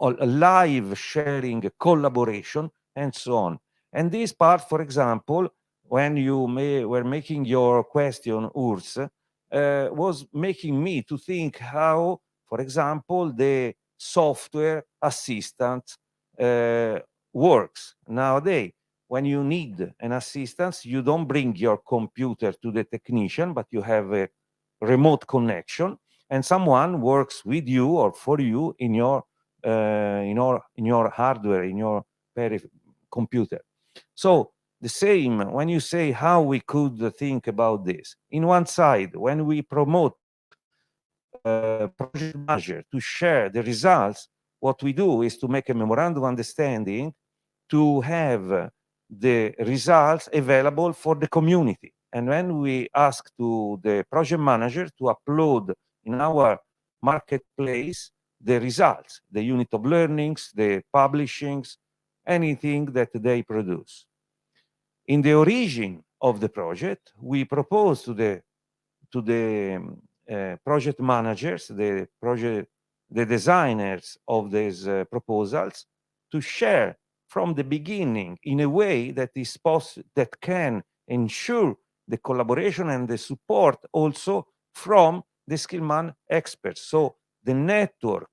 or live sharing collaboration, and so on. And this part, for example, when you were making your question, Urs, was making me to think how, for example, the software assistant works nowadays. When you need an assistance, you don't bring your computer to the technician, but you have a remote connection, and someone works with you or for you in your hardware, in your computer. So the same when you say how we could think about this. In one side, when we promote project manager to share the results, what we do is to make a memorandum of understanding to have the results available for the community. And when we ask to the project manager to upload in our marketplace the results, the unit of learnings, the publishings, anything that they produce. In the origin of the project, we propose to the project managers, the designers of these proposals, to share from the beginning in a way that is that can ensure the collaboration and the support also from the Skillman experts. So the network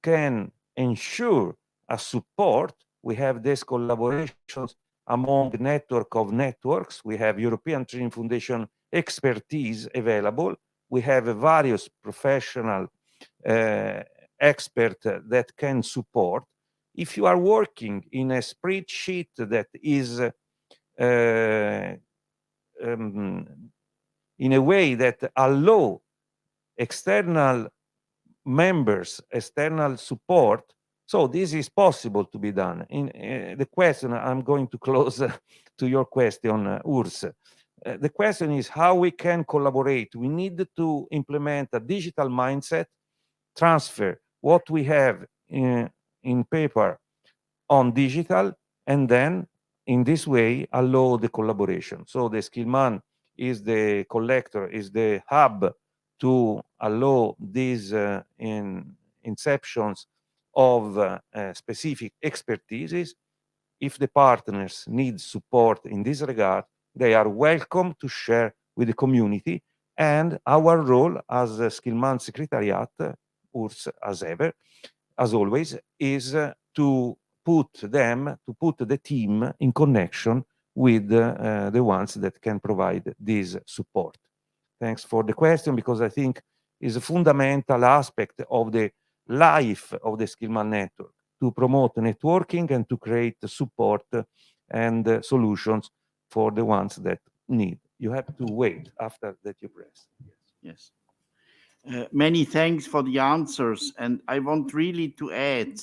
can ensure a support. We have these collaborations among the network of networks. We have European Training Foundation expertise available. We have various professional experts that can support. If you are working in a spreadsheet that is in a way that allow external members, external support, so this is possible to be done. In the question, I'm going to close to your question, Urs. The question is how we can collaborate. We need to implement a digital mindset, transfer what we have in paper on digital, and then in this way allow the collaboration. So the Skillman is the collector, is the hub to allow these inceptions of specific expertises. If the partners need support in this regard, they are welcome to share with the community. And our role as a Skillman Secretariat, Urs, as always, is to put the team in connection with the ones that can provide this support. Thanks for the question, because I think is a fundamental aspect of the life of the Skillman network, to promote networking and to create support and solutions for the ones that need. You have to wait after that you press. Yes. Many thanks for the answers. And I want really to add,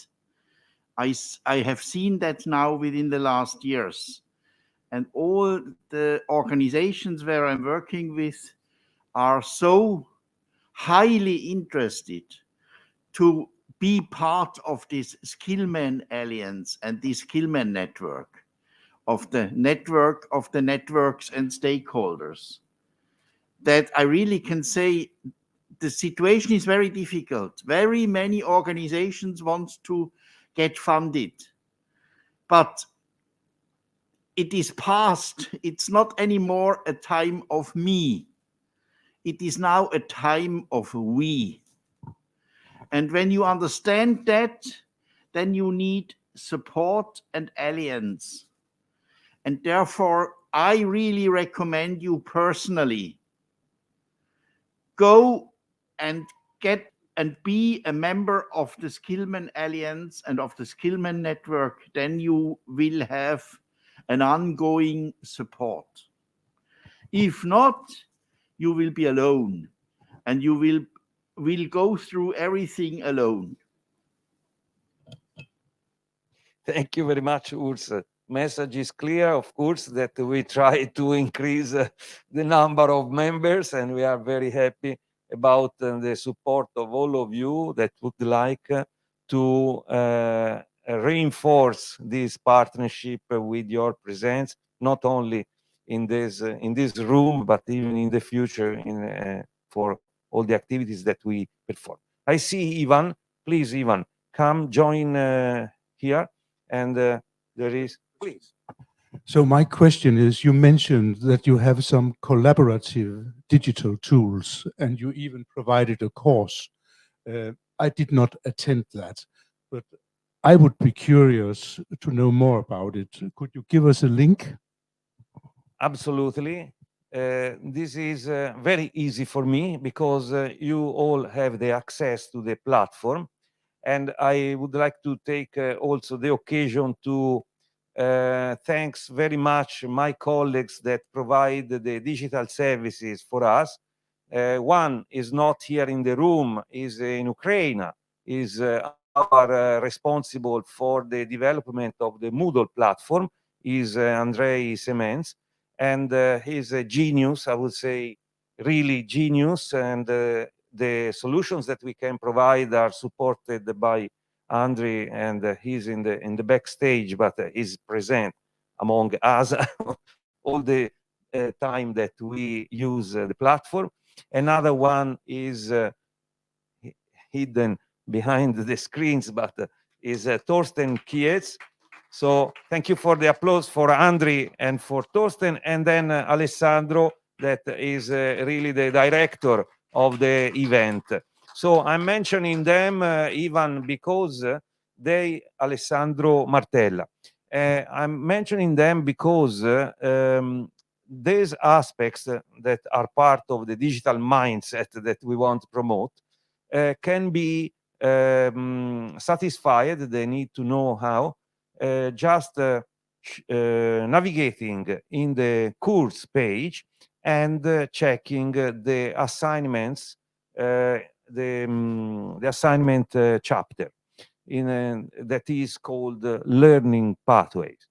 I have seen that now within the last years. And all the organizations where I'm working with are so highly interested to be part of this Skillman Alliance and this Skillman network of the networks and stakeholders, that I really can say the situation is very difficult. Very many organizations want to get funded, but it is past. It's not anymore a time of me. It is now a time of we. And when you understand that, then you need support and alliance. And therefore, I really recommend you personally, go and get and be a member of the Skillman Alliance and of the Skillman Network. Then you will have an ongoing support. If not, you will be alone, and you will go through everything alone. Thank you very much, Urs. Message is clear, of course, that we try to increase the number of members, and we are very happy about the support of all of you that would like to reinforce this partnership with your presence, not only in this room, but even in the future for all the activities that we perform. I see Ivan. Please, Ivan, come join here. And there is, please. So my question is, you mentioned that you have some collaborative digital tools and you even provided a course. I did not attend that, but I would be curious to know more about it. Could you give us a link? Absolutely. This is very easy for me because you all have the access to the platform. And I would like to take also the occasion to thanks very much my colleagues that provide the digital services for us. One is not here in the room, is in Ukraine, is our responsible for the development of the Moodle platform, is Andrei Semens. And he's a genius, I would say, really genius. And the solutions that we can provide are supported by Andre, and he's in the backstage, but is present among us all the time that we use the platform. Another one is hidden behind the screens, but is Torsten Kietz. So thank you for the applause for Andre and for Torsten, and then Alessandro, that is really the director of the event. So I'm mentioning them, Ivan, because Alessandro Martella. I'm mentioning them because these aspects that are part of the digital mindset that we want to promote can be satisfied. They need to know how. Just navigating in the course page and checking the assignments, the assignment chapter that is called Learning Pathways.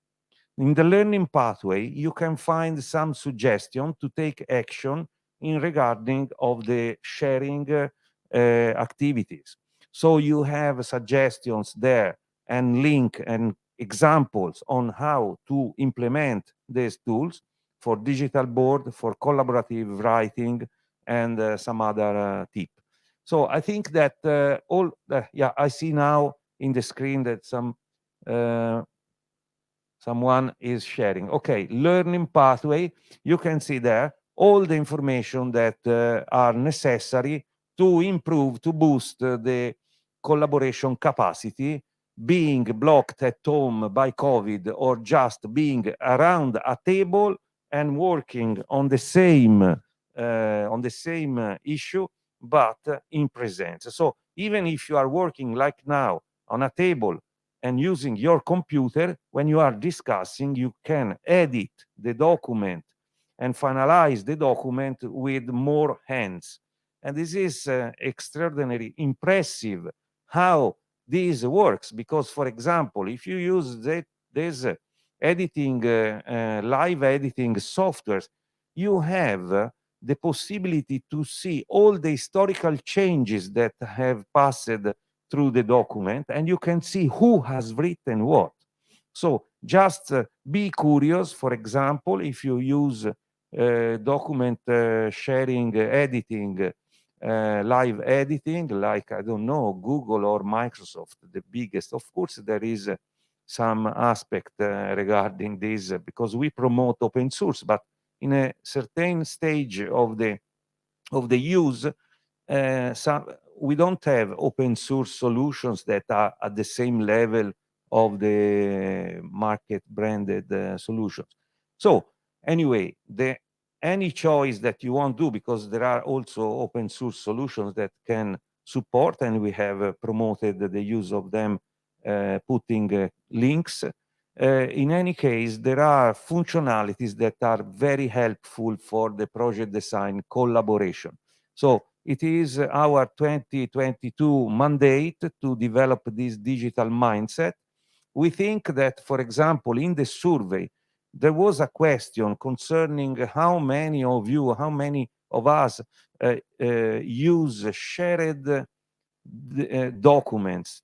In the learning pathway, you can find some suggestion to take action in regarding of the sharing activities. So you have suggestions there and link and examples on how to implement these tools for digital board, for collaborative writing, and some other tip. So I think that yeah, I see now in the screen that someone is sharing. Okay, learning pathway. You can see there all the information that are necessary to improve, to boost the collaboration capacity, being blocked at home by COVID or just being around a table and working on the same issue, but in presence. So even if you are working like now on a table and using your computer, when you are discussing, you can edit the document and finalize the document with more hands. And this is extraordinarily impressive how this works, because, for example, if you use this editing, live editing softwares, you have the possibility to see all the historical changes that have passed through the document, and you can see who has written what. So just be curious. For example, if you use document sharing, editing, live editing, like, I don't know, Google or Microsoft, the biggest, of course, there is some aspect regarding this, because we promote open source, but in a certain stage of the use, we don't have open source solutions that are at the same level of the market branded solutions. So anyway, any choice that you want to do, because there are also open source solutions that can support, and we have promoted the use of them, putting links. In any case, there are functionalities that are very helpful for the project design collaboration. So it is our 2022 mandate to develop this digital mindset. We think that, for example, in the survey, there was a question concerning how many of you, how many of us use shared documents.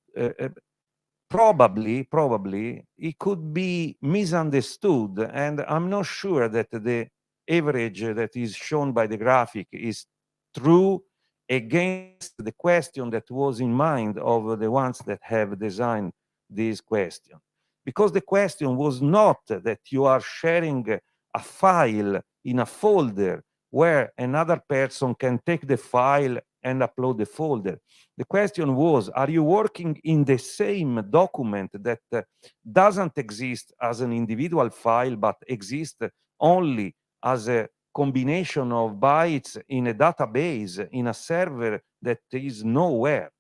probably it could be misunderstood, and I'm not sure that the average that is shown by the graphic is true against the question that was in mind of the ones that have designed this question. Because the question was not that you are sharing a file in a folder where another person can take the file and upload the folder. The question was, are you working in the same document that doesn't exist as an individual file, but exists only as a combination of bytes in a database, in a server that is nowhere?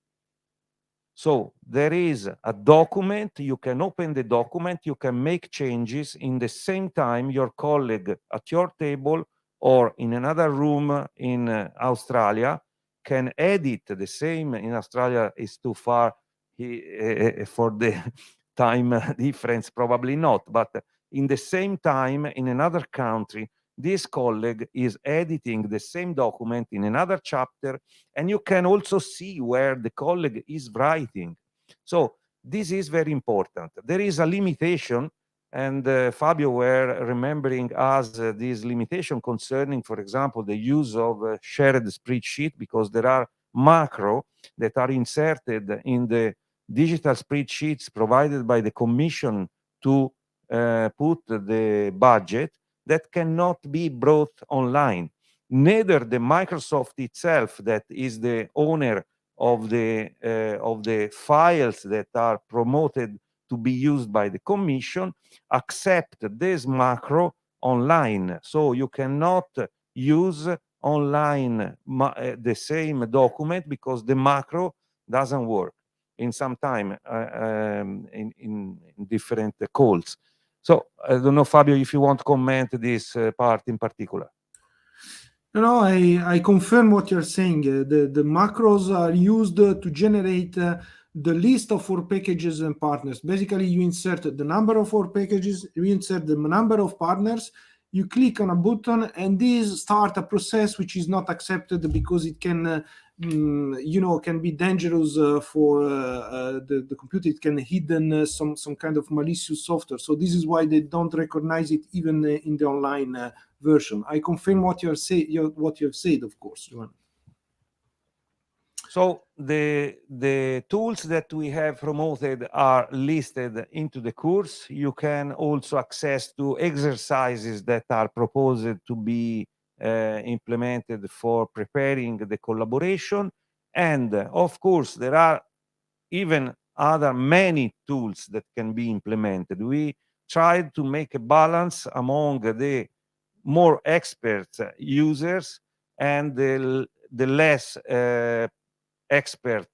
So there is a document, you can open the document, you can make changes in the same time your colleague at your table or in another room in Australia can edit the same. In Australia is too far for the time difference, probably not, but in the same time in another country, this colleague is editing the same document in another chapter, and you can also see where the colleague is writing. So this is very important. There is a limitation, and Fabio were remembering us this limitation concerning, for example, the use of shared spreadsheet, because there are macro that are inserted in the digital spreadsheets provided by the Commission to put the budget that cannot be brought online. Neither the Microsoft itself, that is the owner of the files that are promoted to be used by the Commission, accept this macro online. So you cannot use online the same document because the macro doesn't work in some time in different calls. So I don't know, Fabio, if you want to comment this part in particular. No, I confirm what you're saying. The macros are used to generate the list of work packages and partners. Basically, you insert the number of work packages, you insert the number of partners, you click on a button, and this start a process which is not accepted because it can can be dangerous for the computer. It can hidden some kind of malicious software. So this is why they don't recognize it even in the online version. I confirm what you have said, of course, Giovanni. So the tools that we have promoted are listed into the course. You can also access to exercises that are proposed to be implemented for preparing the collaboration. And of course, there are even other many tools that can be implemented. We tried to make a balance among the more expert users and the less expert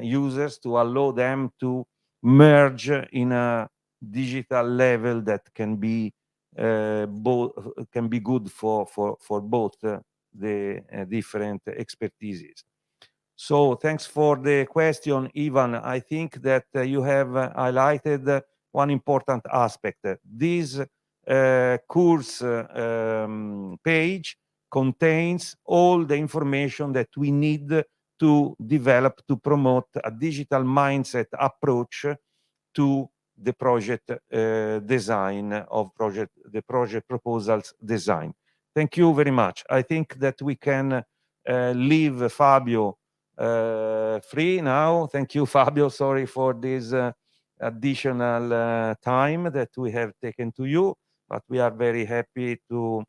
users, to allow them to merge in a digital level that can be good for both the different expertises. So thanks for the question, Ivan. I think that you have highlighted one important aspect. This course page contains all the information that we need to develop, to promote a digital mindset approach to the project design of the project proposals design. Thank you very much. I think that we can leave Fabio free now. Thank you, Fabio. Sorry for this additional time that we have taken to you, but we are very happy to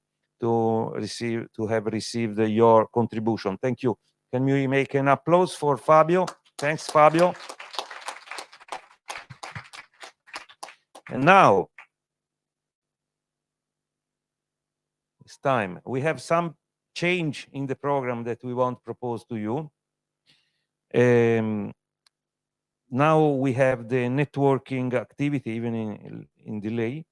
have received your contribution. Thank you. Can we make an applause for Fabio? Thanks, Fabio. And now it's time. We have some change in the program that we want to propose to you. Now we have the networking activity, even in delay.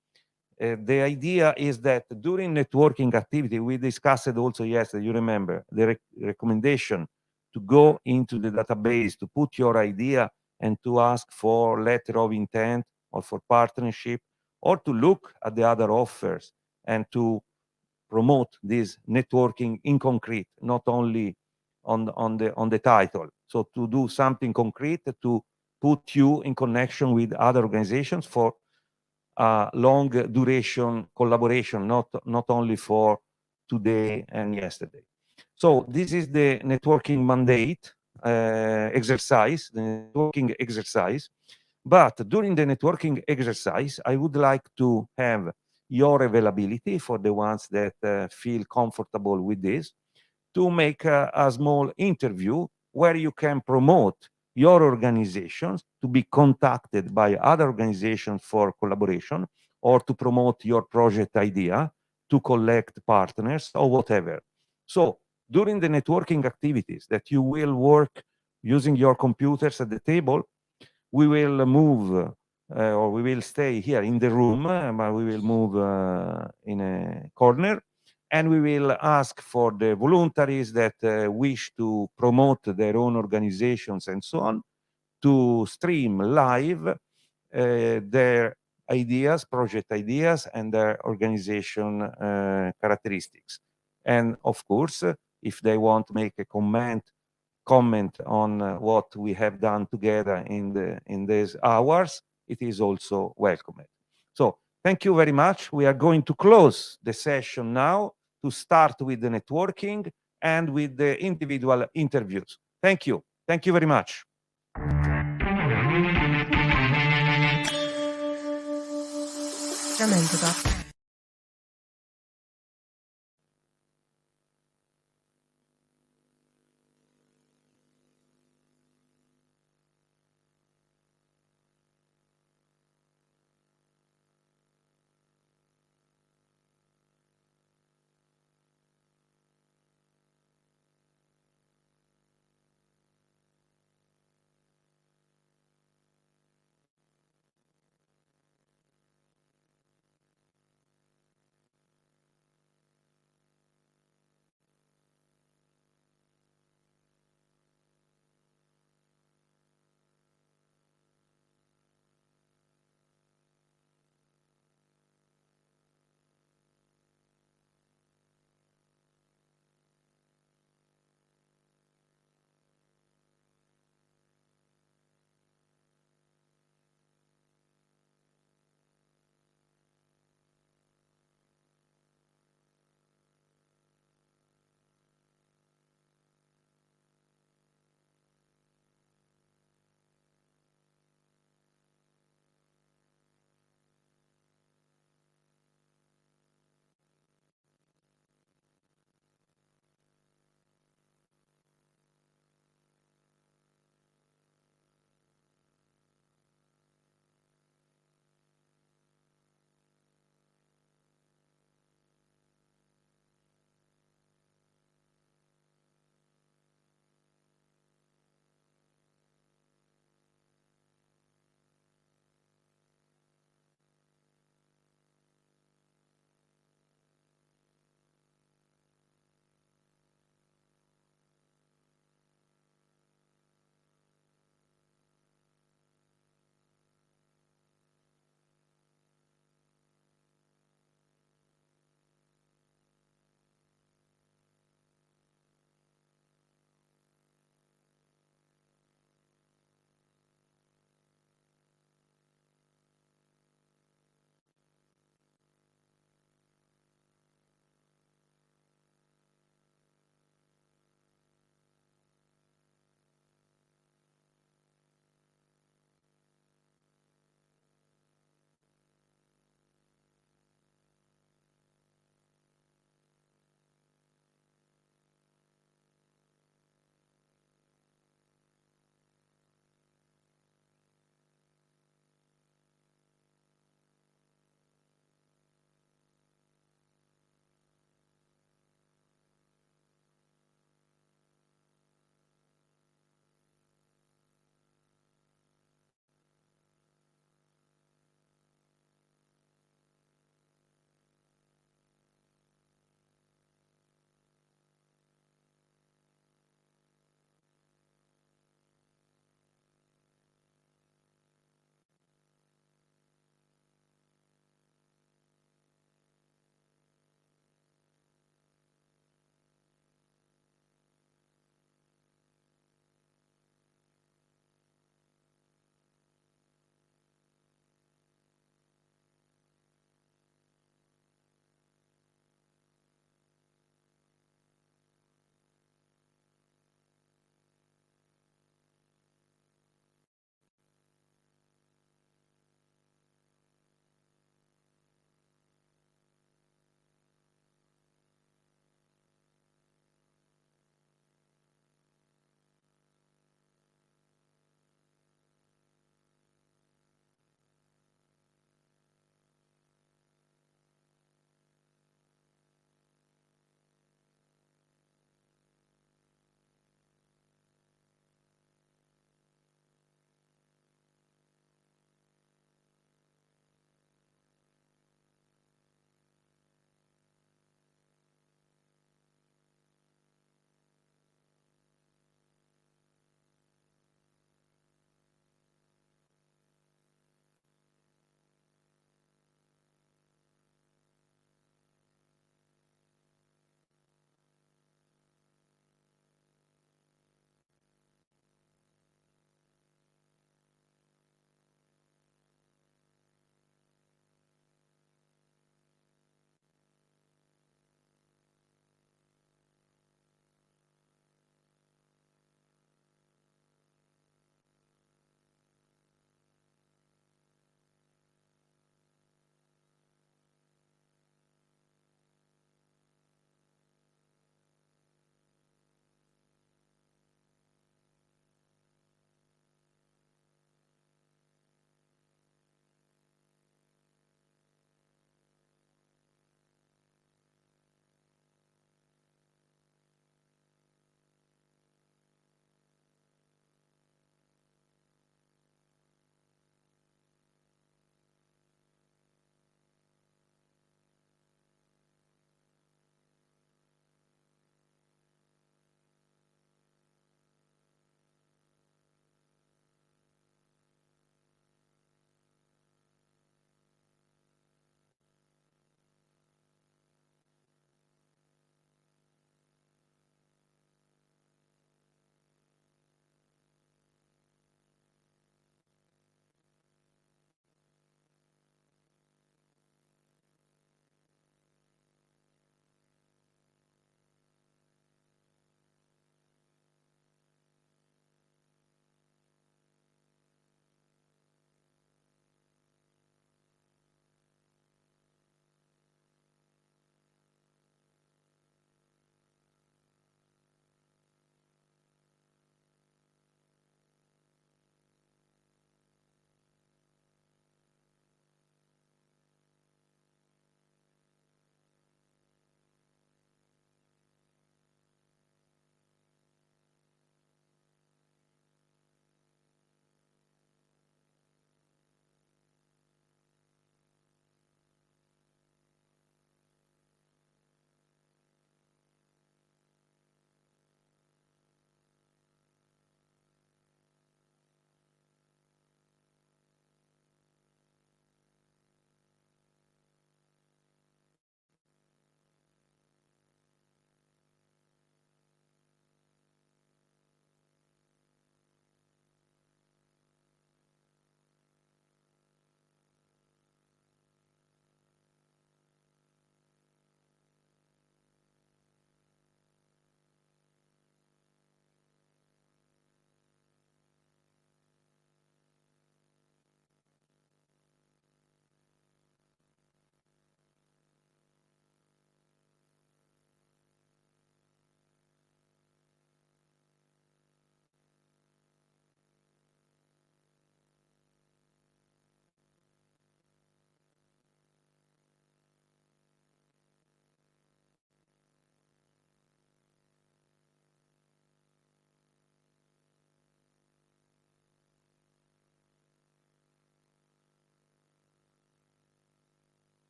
The idea is that during networking activity, we discussed also yesterday, you remember, the recommendation to go into the database, to put your idea and to ask for letter of intent or for partnership, or to look at the other offers and to promote this networking in concrete, not only on the title. So to do something concrete, to put you in connection with other organizations for long duration collaboration, not only for today and yesterday. So this is the networking mandate exercise, the networking exercise. But during the networking exercise, I would like to have your availability for the ones that feel comfortable with this, to make a small interview where you can promote your organizations to be contacted by other organizations for collaboration, or to promote your project idea, to collect partners or whatever. So during the networking activities that you will work using your computers at the table, we will move or we will stay here in the room, but we will move in a corner, and we will ask for the voluntaries that wish to promote their own organizations and so on, to stream live their ideas, project ideas, and their organization characteristics. And of course, if they want to make a comment on what we have done together in these hours, it is also welcome. So thank you very much. We are going to close the session now to start with the networking and with the individual interviews. Thank you. Thank you very much.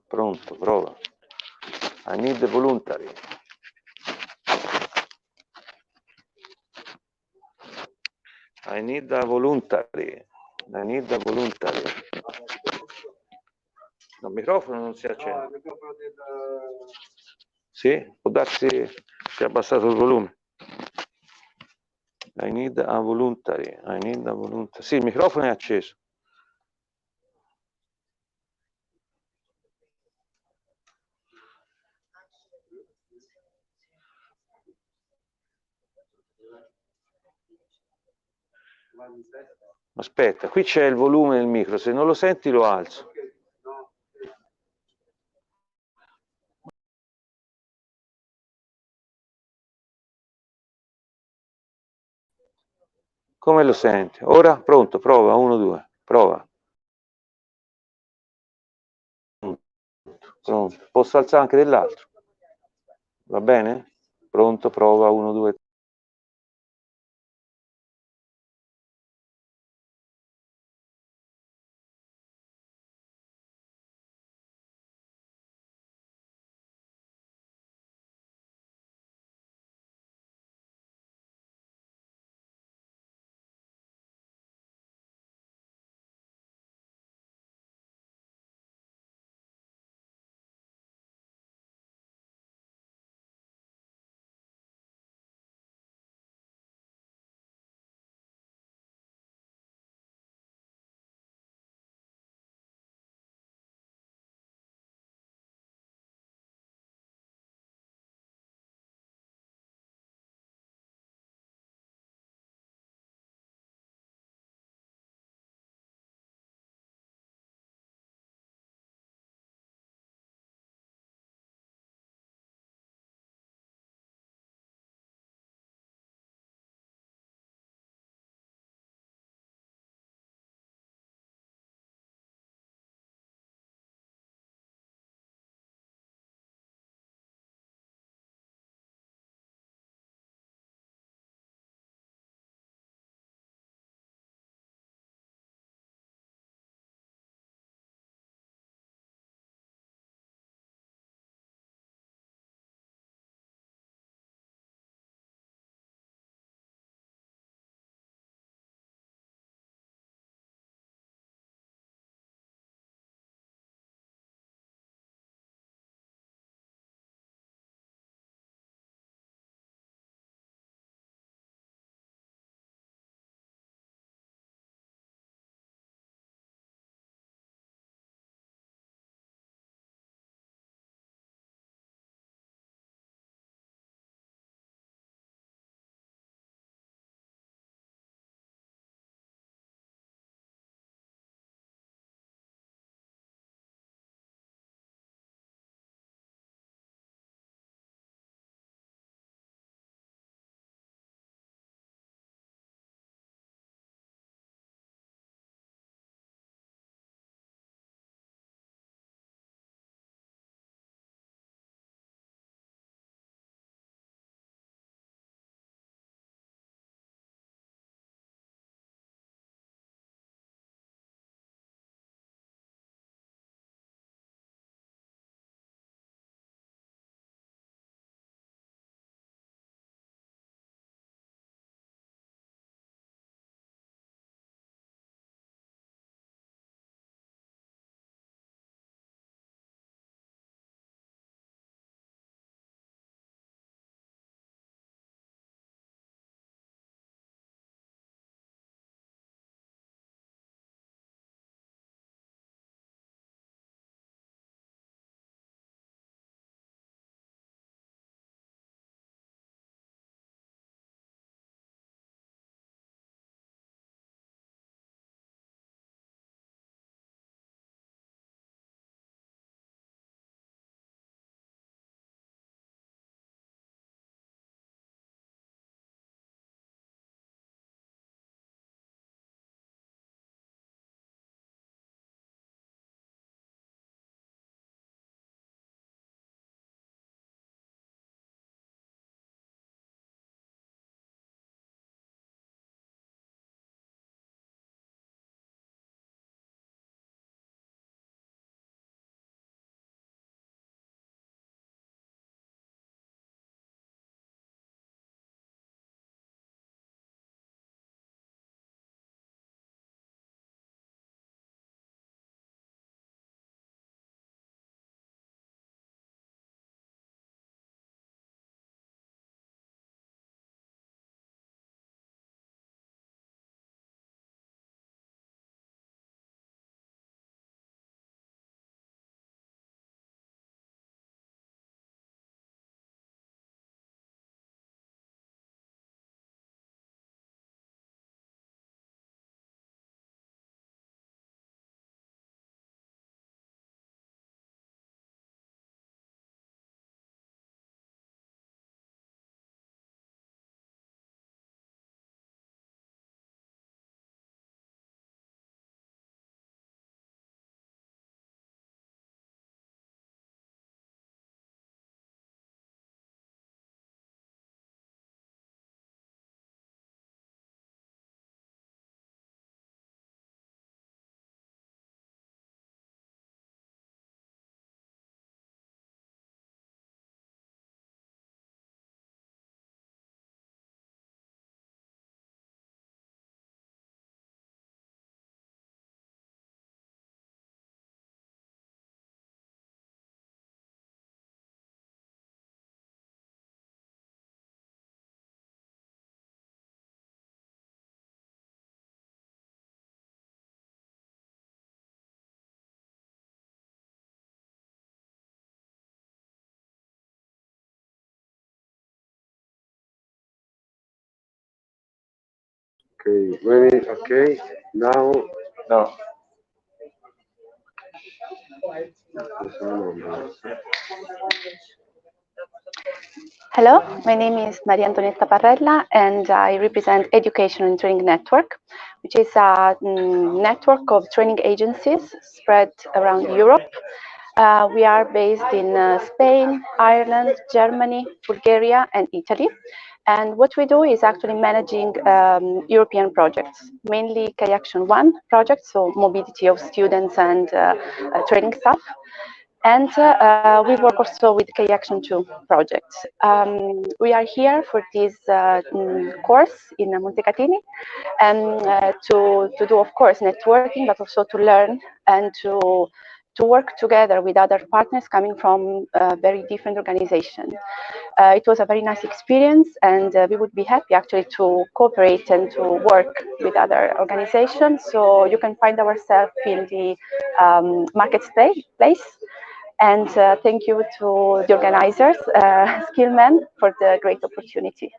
Pronto, prova. I need the voluntary. I need a voluntary. I need a voluntary. No, il microfono non si accende. Sì, può darsi che ha abbassato il volume. I need a voluntary. I need a voluntary. Sì, il microfono è acceso. Aspetta, qui c'è il volume del micro, se non lo senti lo alzo. Come lo senti? Ora? Pronto, prova, 1, 2, prova. Pronto, posso alzare anche dell'altro? Va bene? Pronto, prova, 1, 2, Okay, maybe, okay, now, No. Hello, my name is Maria Antonietta Parrella and I represent Education and Training Network, which is a network of training agencies spread around Europe. We are based in Spain, Ireland, Germany, Bulgaria and Italy. And what we do is actually managing European projects, mainly K-Action 1 projects, so mobility of students and training staff. And we work also with K-Action 2 projects. We are here for this course in Montecatini and to do, of course, networking, but also to learn and to work together with other partners coming from very different organizations. It was a very nice experience, and we would be happy actually to cooperate and to work with other organizations. So you can find ourselves in the marketplace. And thank you to the organizers, Skillman, for the great opportunity.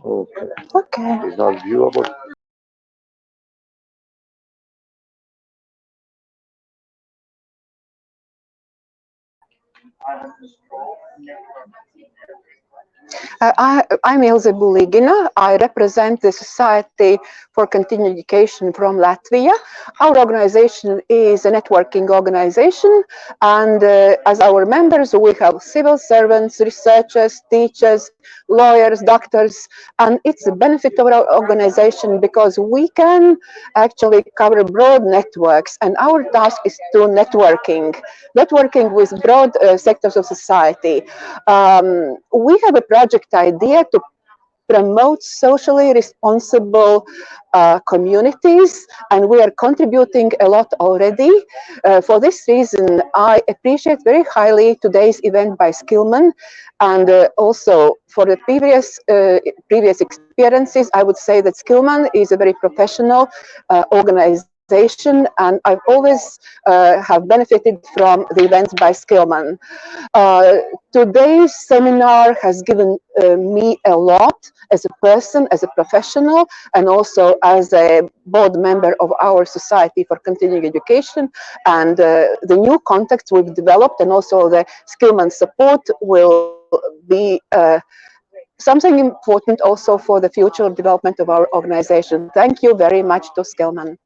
Okay. Okay. It's not viewable. I'm Ilze Buligina. I represent the Society for Continuing Education from Latvia. Our organization is a networking organization, and as our members, we have civil servants, researchers, teachers, lawyers, doctors, and it's a benefit of our organization because we can actually cover broad networks, and our task is to networking with broad sectors of society. We have a project idea to promote socially responsible communities, and we are contributing a lot already. For this reason, I appreciate very highly today's event by Skillman, and also for the previous experiences, I would say that Skillman is a very professional organization, and I've always have benefited from the events by Skillman. Today's seminar has given me a lot as a person, as a professional, and also as a board member of our Society for Continuing Education. And the new contacts we've developed and also the Skillman support will be something important also for the future development of our organization. Thank you very much to Skillman.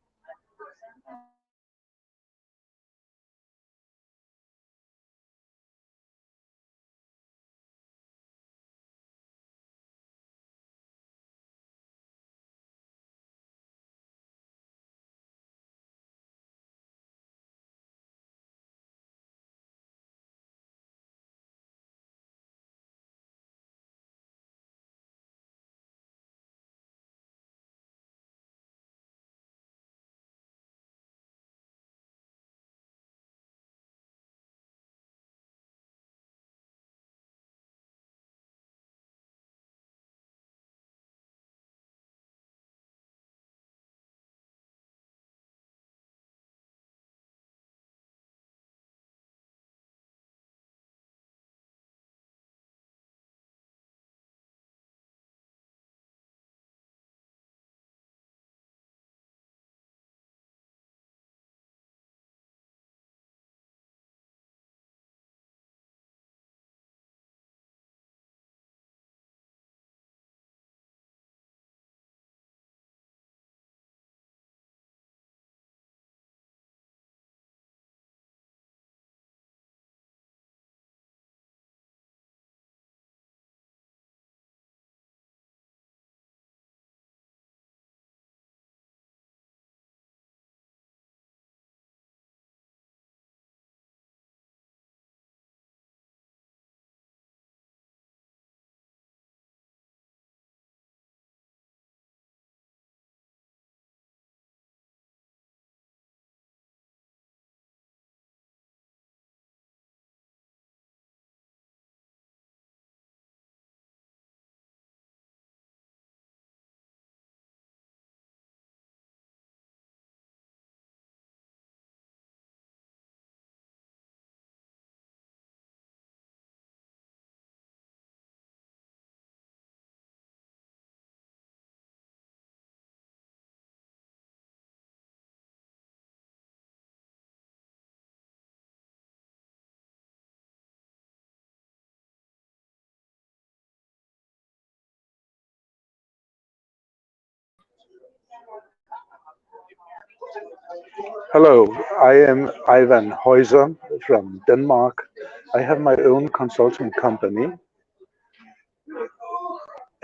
Hello, I am Ivan Hoizer from Denmark. I have my own consulting company.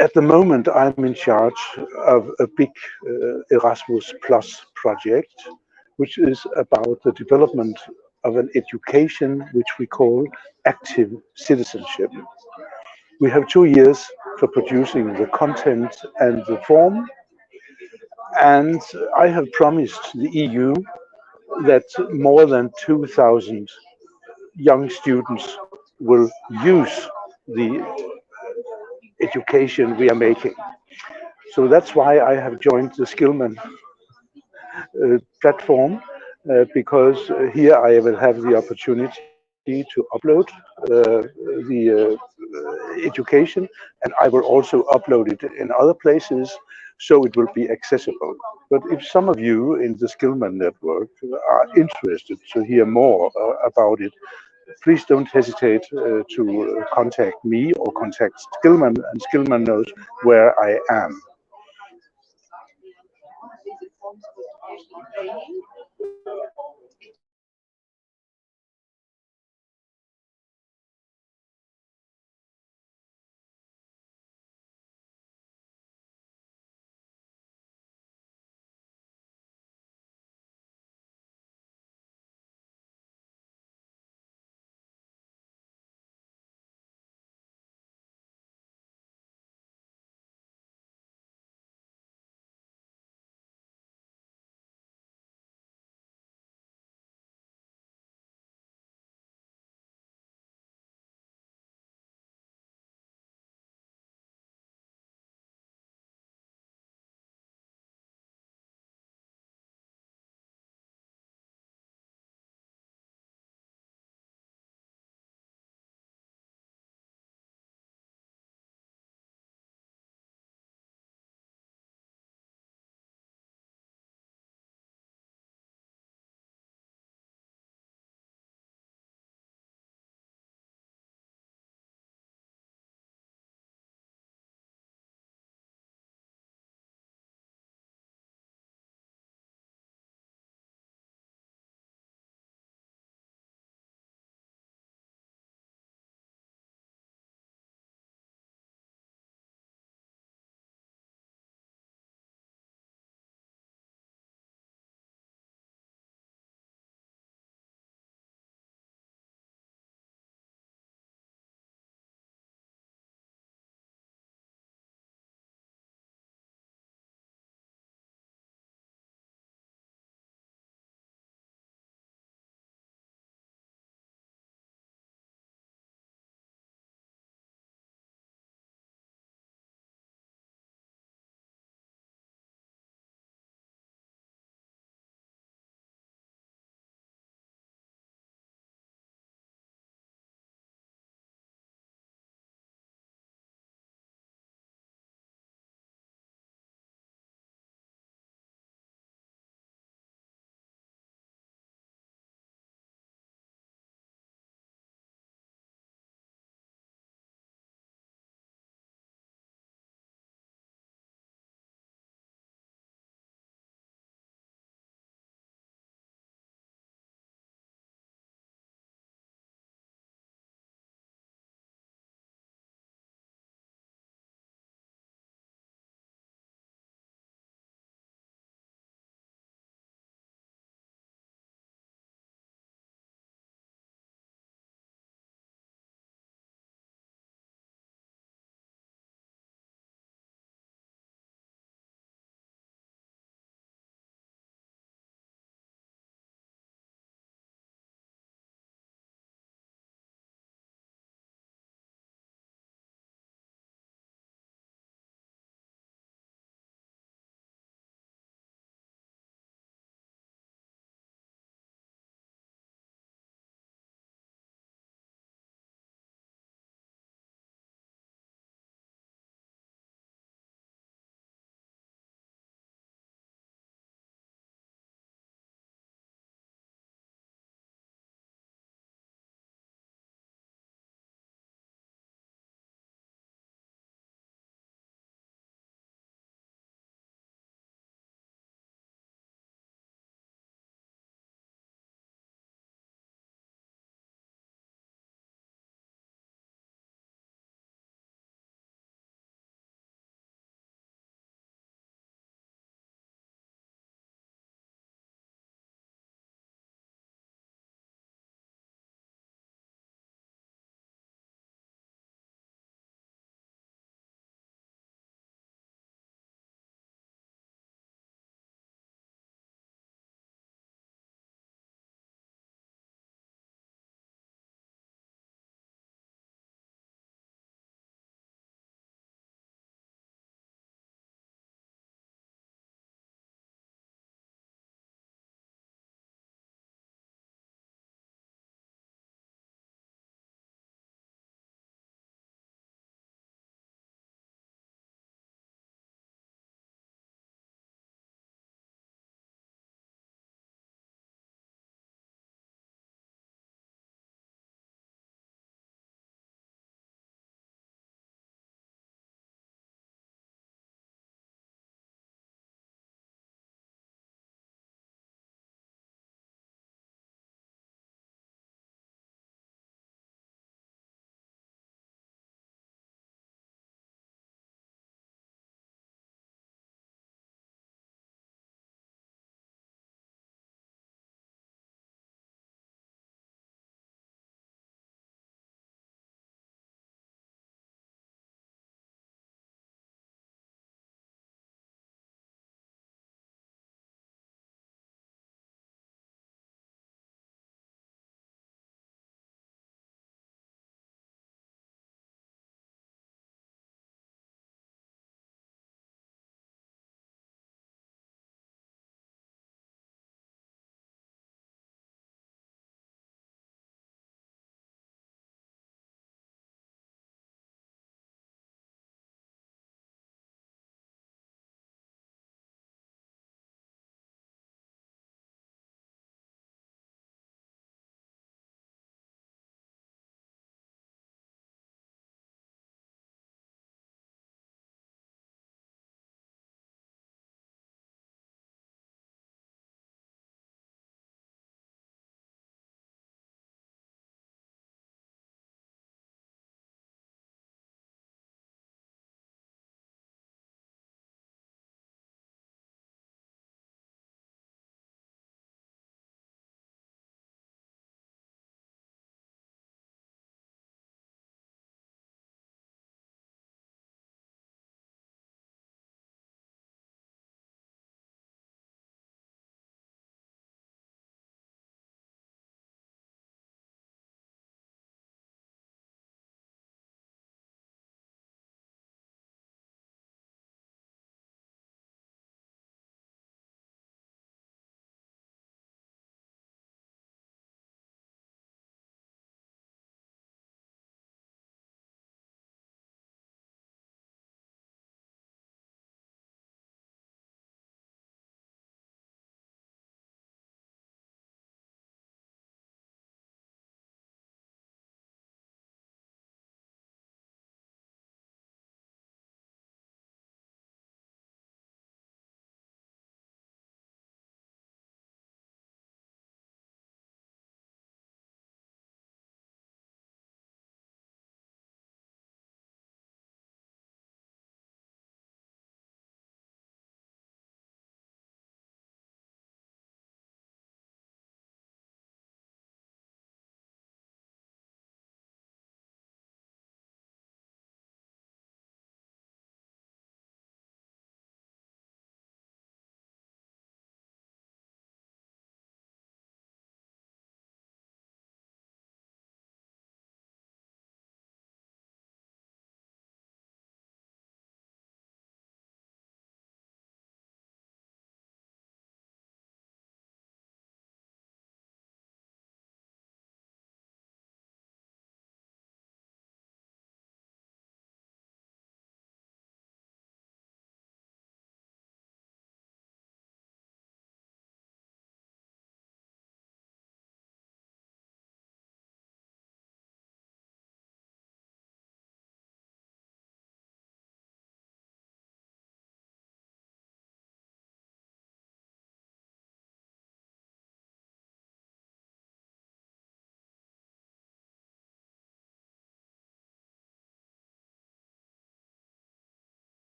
At the moment, I'm in charge of a big Erasmus Plus project, which is about the development of an education which we call active citizenship. We have 2 years for producing the content and the form, and I have promised the EU that more than 2,000 young students will use the education we are making. So that's why I have joined the Skillman platform, because here I will have the opportunity to upload the education, and I will also upload it in other places so it will be accessible. But if some of you in the Skillman network are interested to hear more about it, please don't hesitate to contact me or contact Skillman, and Skillman knows where I am.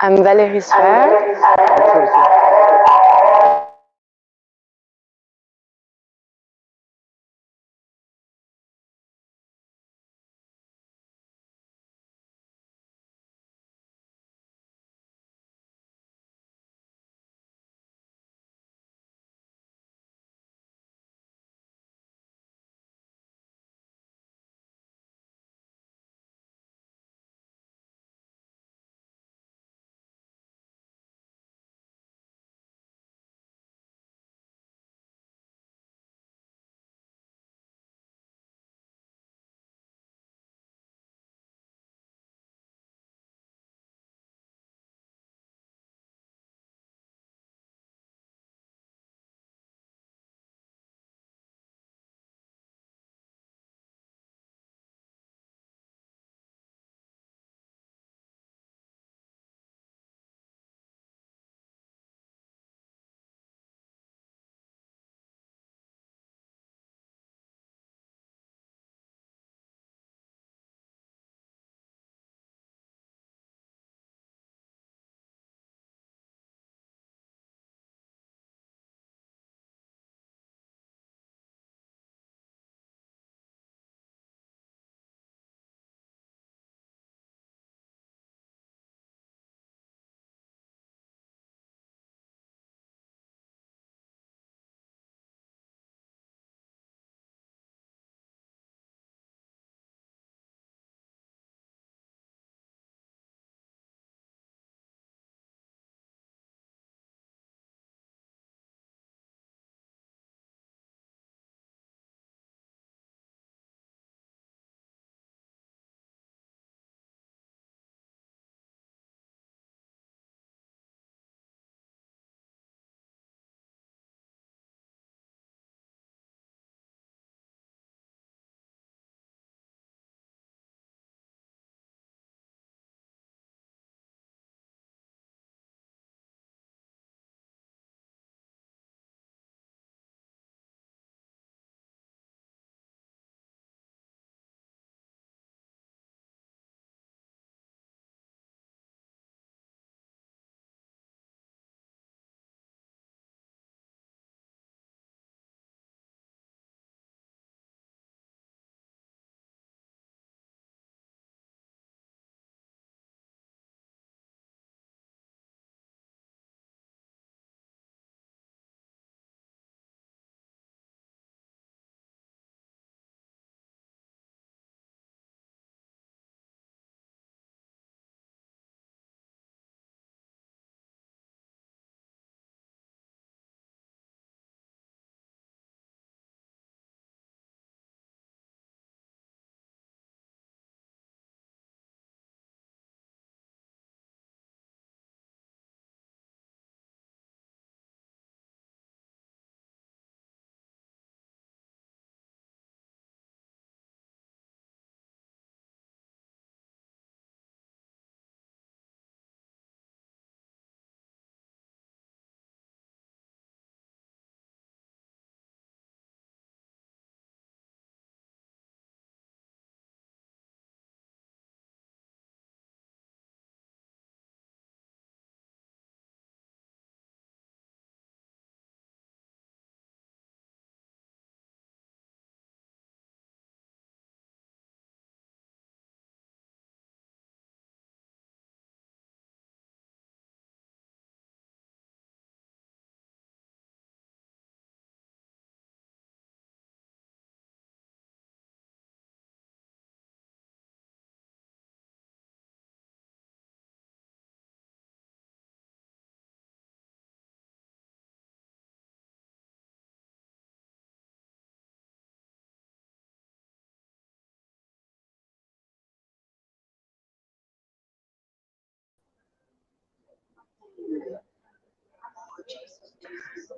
I'm Valérie Sfer.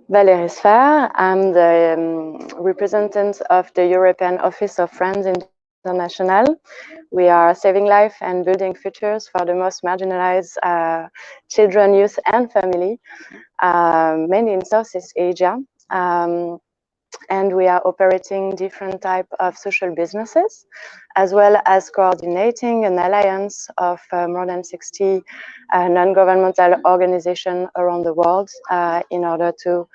Valérie Sfer. I'm the representative of the European Office of Friends International. We are saving life and building futures for the most marginalized children, youth, and family, mainly in Southeast Asia. and we are operating different type of social businesses, as well as coordinating an alliance of more than 60 non-governmental organizations around the world in order to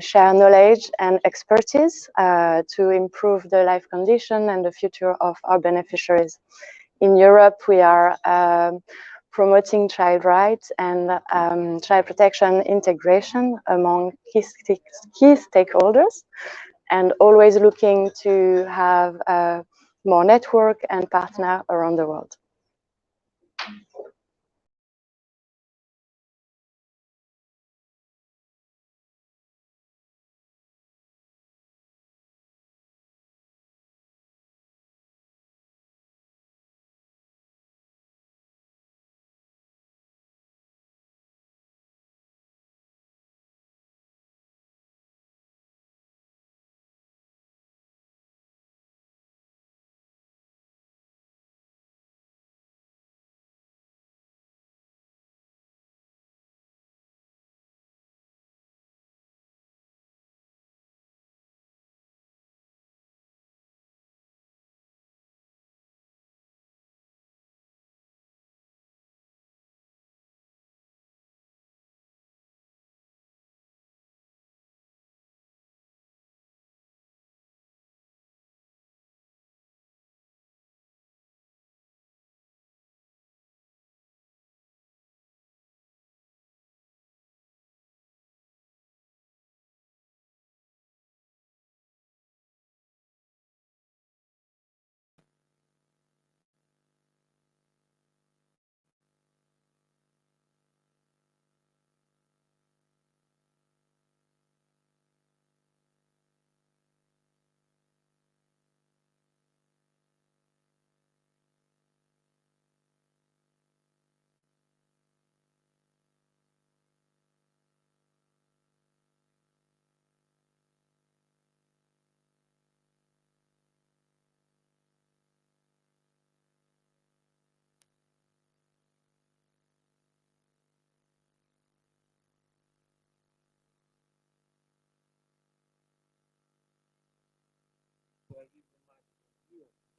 share knowledge and expertise to improve the life condition and the future of our beneficiaries. In Europe, we are promoting child rights and child protection integration among key stakeholders, and always looking to have more network and partner around the world.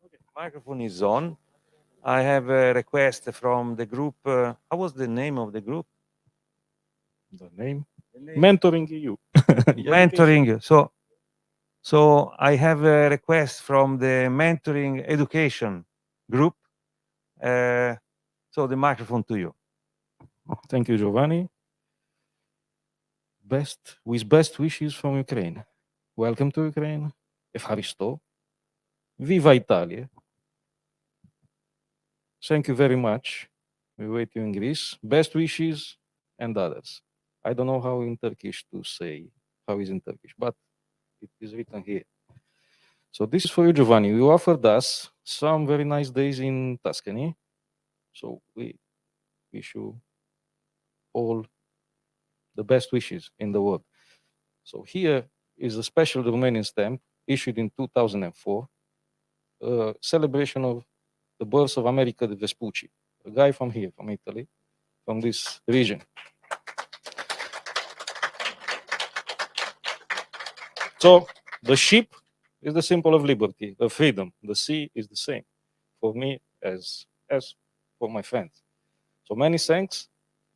Okay, microphone is on. I have a request from the group. How was the name of the group? The name? Mentoring.eu. Mentoring. So I have a request from the Mentoring Education group. So the microphone to you. Thank you, Giovanni. With best wishes from Ukraine. Welcome to Ukraine. Evharisto. Viva Italia. Thank you very much. We wait you in Greece. Best wishes and others. I don't know how in Turkish to say how is in Turkish, but it is written here. So this is for you, Giovanni. You offered us some very nice days in Tuscany. So we wish you all the best wishes in the world. So here is a special Romanian stamp issued in 2004, a celebration of the birth of America de Vespucci, a guy from here, from Italy, from this region. So the ship is the symbol of liberty, of freedom. The sea is the same for me as for my friends. So many thanks,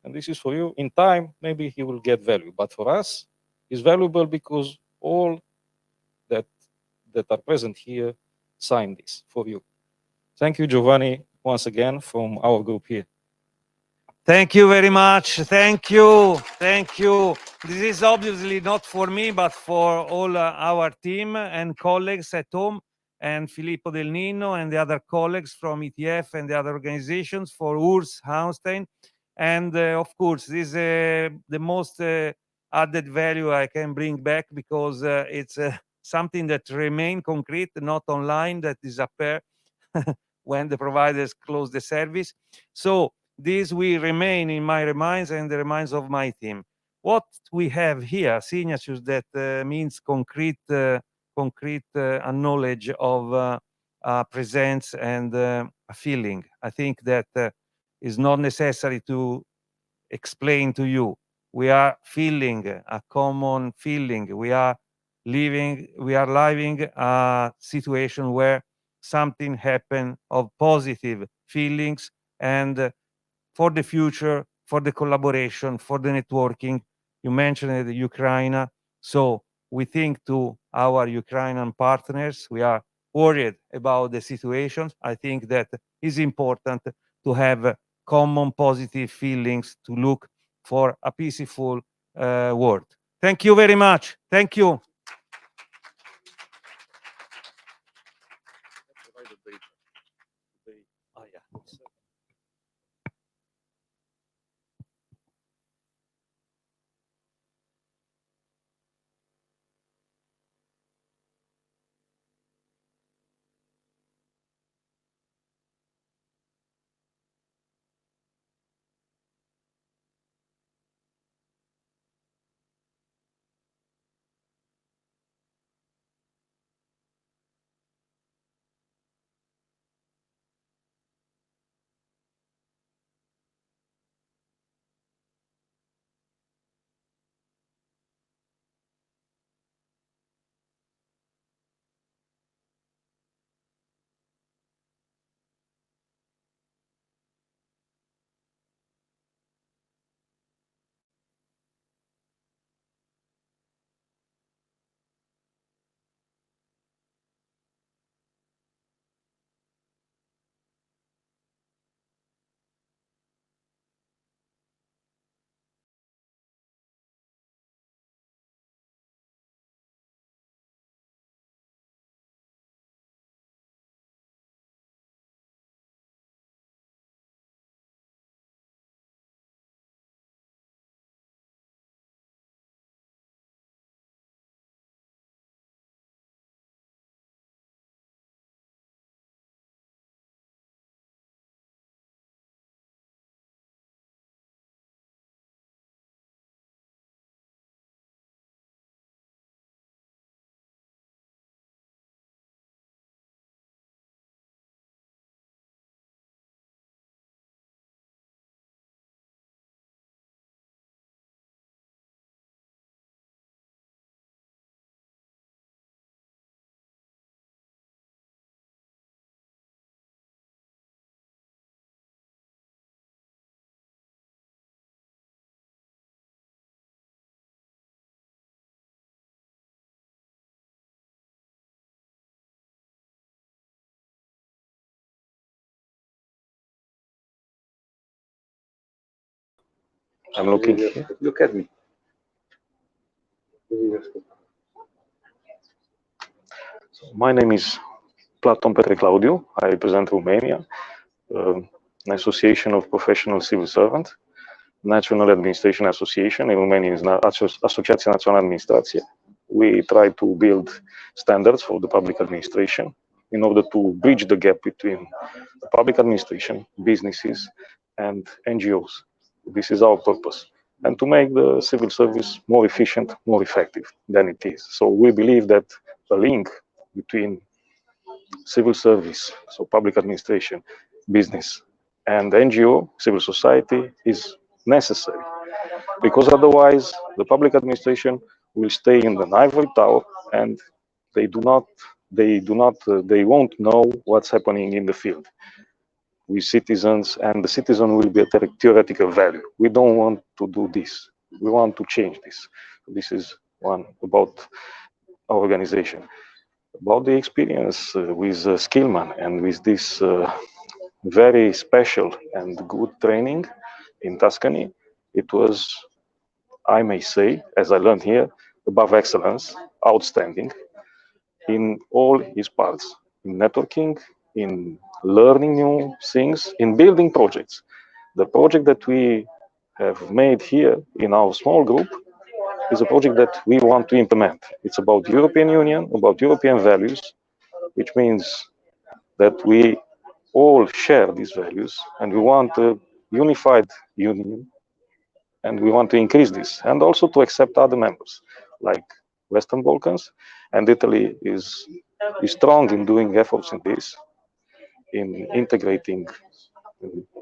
and this is for you. In time, maybe he will get value, but for us, it's valuable because all that are present here signed this for you. Thank you, Giovanni, once again from our group here. Thank you very much. Thank you. Thank you. This is obviously not for me, but for all our team and colleagues at home, and Filippo Del Ninno and the other colleagues from ETF and the other organizations, for Urs Haustein. And of course, this is the most added value I can bring back, because it's something that remain concrete, not online, that disappear when the providers close the service. So this will remain in my minds and the minds of my team. What we have here, signatures, that means concrete knowledge of presence and a feeling. I think that is not necessary to explain to you. We are feeling a common feeling. We are we are living a situation where something happened of positive feelings, and for the future, for the collaboration, for the networking. You mentioned Ukraine, so we think to our Ukrainian partners. We are worried about the situation. I think that is important to have common positive feelings to look for a peaceful world. Thank you very much. Thank you. I'm looking here. Look at me. So my name is Platon Petre Claudiu. I represent Romania, an association of professional civil servants, National Administration Association. In Romania is Asociația Națională Administrație. We try to build standards for the public administration in order to bridge the gap between the public administration, businesses, and NGOs. This is our purpose, and to make the civil service more efficient, more effective than it is. So we believe that a link between civil service, so public administration, business, and NGO, civil society, is necessary, because otherwise the public administration will stay in the ivory tower, and they won't know what's happening in the field with citizens, and the citizen will be a theoretical value. We don't want to do this. We want to change this. This is one about our organization. About the experience with Skillman and with this very special and good training in Tuscany, it was, I may say, as I learned here, above excellence, outstanding in all its parts, in networking, in learning new things, in building projects. The project that we have made here in our small group is a project that we want to implement. It's about European Union, about European values, which means that we all share these values, and we want a unified union, and we want to increase this, and also to accept other members, like Western Balkans, and Italy is strong in doing efforts in this, in integrating,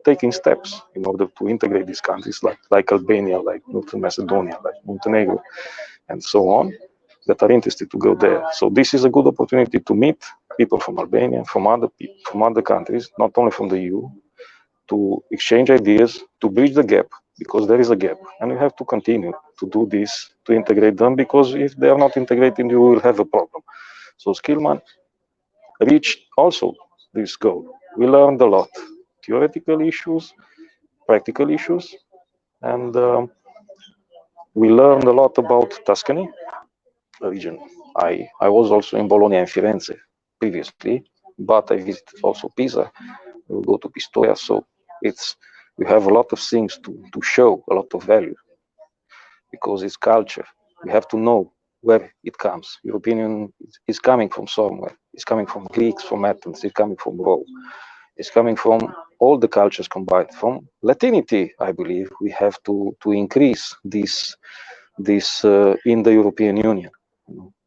taking steps in order to integrate these countries, like Albania, like North Macedonia, like Montenegro, and so on. that are interested to go there. So this is a good opportunity to meet people from Albania, from other countries, not only from the EU, to exchange ideas, to bridge the gap, because there is a gap, and we have to continue to do this, to integrate them, because if they are not integrated, you will have a problem. So Skillman reached also this goal. We learned a lot, theoretical issues, practical issues, and we learned a lot about Tuscany region. I was also in Bologna and Firenze previously, but I visited also Pisa. We'll go to Pistoia, so we have a lot of things to show, a lot of value, because it's culture. We have to know where it comes. European Union is coming from somewhere. It's coming from Greeks, from Athens. It's coming from Rome. It's coming from all the cultures combined. From Latinity, I believe we have to increase this in the European Union.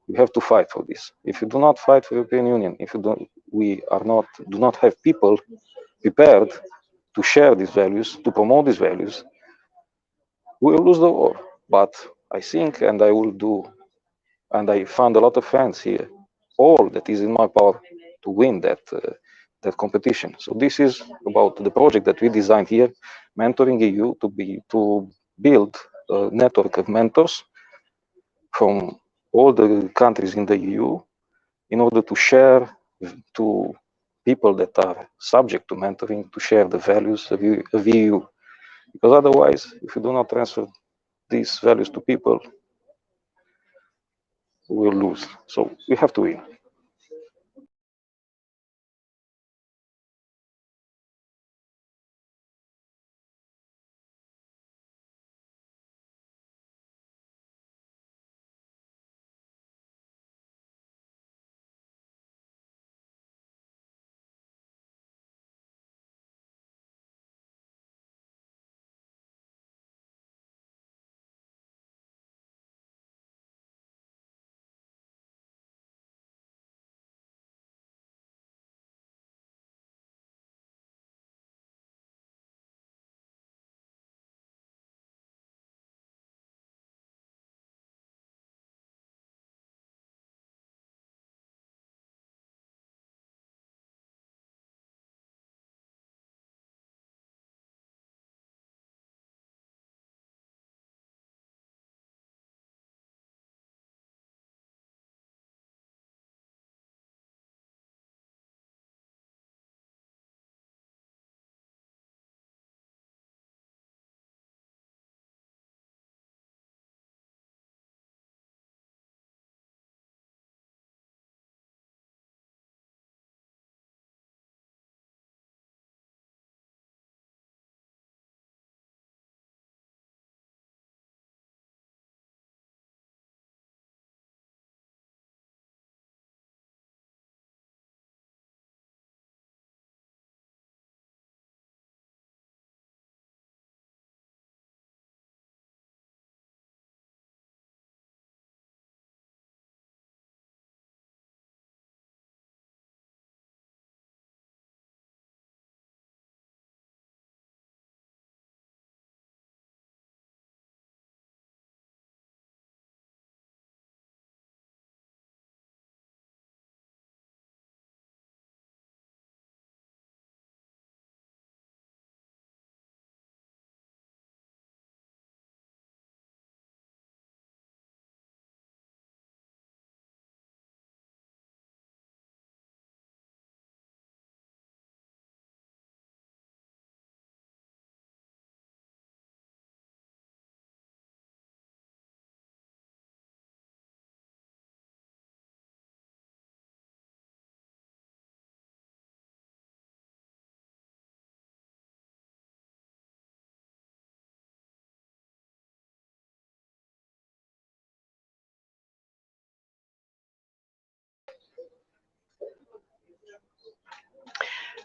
We have to fight for this. If you do not fight for European Union, if you don't, do not have people prepared to share these values, to promote these values, we will lose the war. But I think, and I will do, and I found a lot of friends here, all that is in my power to win that competition. So this is about the project that we designed here, Mentoring EU, to build a network of mentors from all the countries in the EU in order to share to people that are subject to mentoring, to share the values of EU. Because otherwise, if you do not transfer these values to people, we will lose. So we have to win.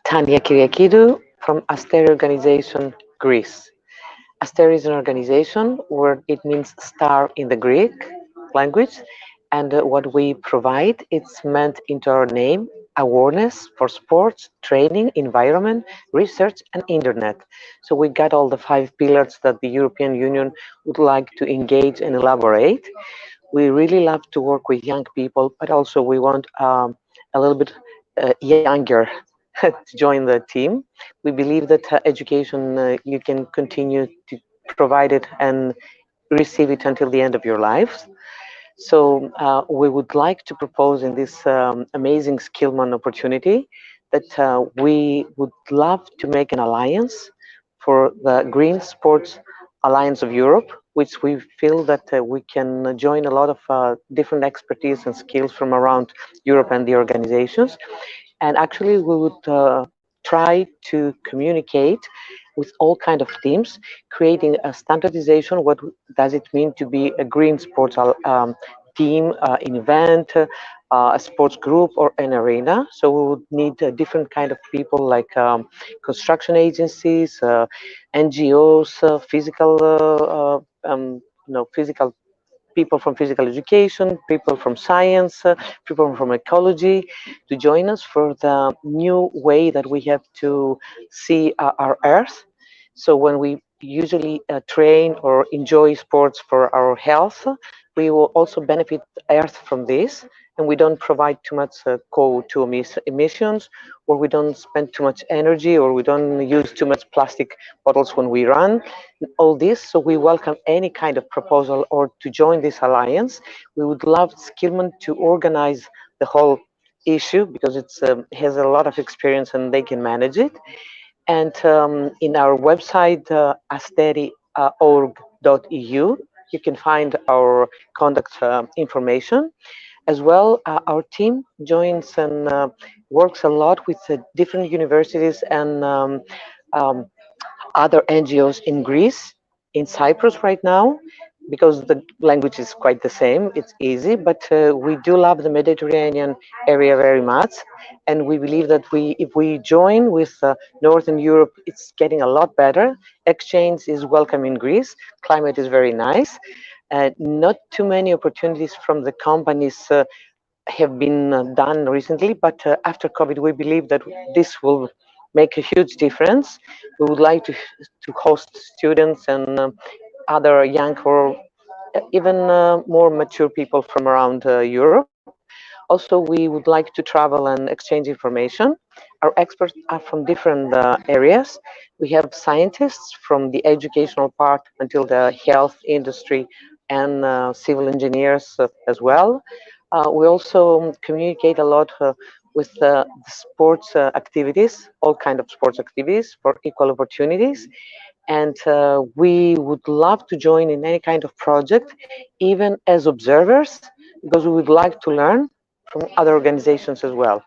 Tania Kyriakidou from Asteri Organization, Greece. Asteri is an organization where it means star in the Greek language, and what we provide, it's meant into our name, awareness for sports, training, environment, research, and internet. So we got all the 5 pillars that the European Union would like to engage and elaborate. We really love to work with young people, but also we want a little bit younger to join the team. We believe that education, you can continue to provide it and receive it until the end of your lives. So we would like to propose in this amazing Skillman opportunity that we would love to make an alliance for the Green Sports Alliance of Europe, which we feel that we can join a lot of different expertise and skills from around Europe and the organizations. And actually, we would try to communicate with all kind of teams, creating a standardization. What does it mean to be a green sports team, an event, a sports group, or an arena? So we would need different kind of people like construction agencies, NGOs, physical people from physical education, people from science, people from ecology to join us for the new way that we have to see our Earth. So when we usually train or enjoy sports for our health, we will also benefit Earth from this, and we don't provide too much CO2 emissions, or we don't spend too much energy, or we don't use too much plastic bottles when we run. All this, so we welcome any kind of proposal or to join this alliance. We would love Skillman to organize the whole issue because it has a lot of experience and they can manage it. And in our website, asteri.org.eu, you can find our contact information. As well, our team joins and works a lot with different universities and other NGOs in Greece, in Cyprus right now, because the language is quite the same. It's easy, but we do love the Mediterranean area very much, and we believe that if we join with Northern Europe, it's getting a lot better. Exchange is welcome in Greece. Climate is very nice. Not too many opportunities from the companies have been done recently, but after COVID, we believe that this will make a huge difference. We would like to host students and other young or even more mature people from around Europe. Also, we would like to travel and exchange information. Our experts are from different areas. We have scientists from the educational part until the health industry and civil engineers as well. We also communicate a lot with the sports activities, all kind of sports activities for equal opportunities. And we would love to join in any kind of project, even as observers, because we would like to learn from other organizations as well.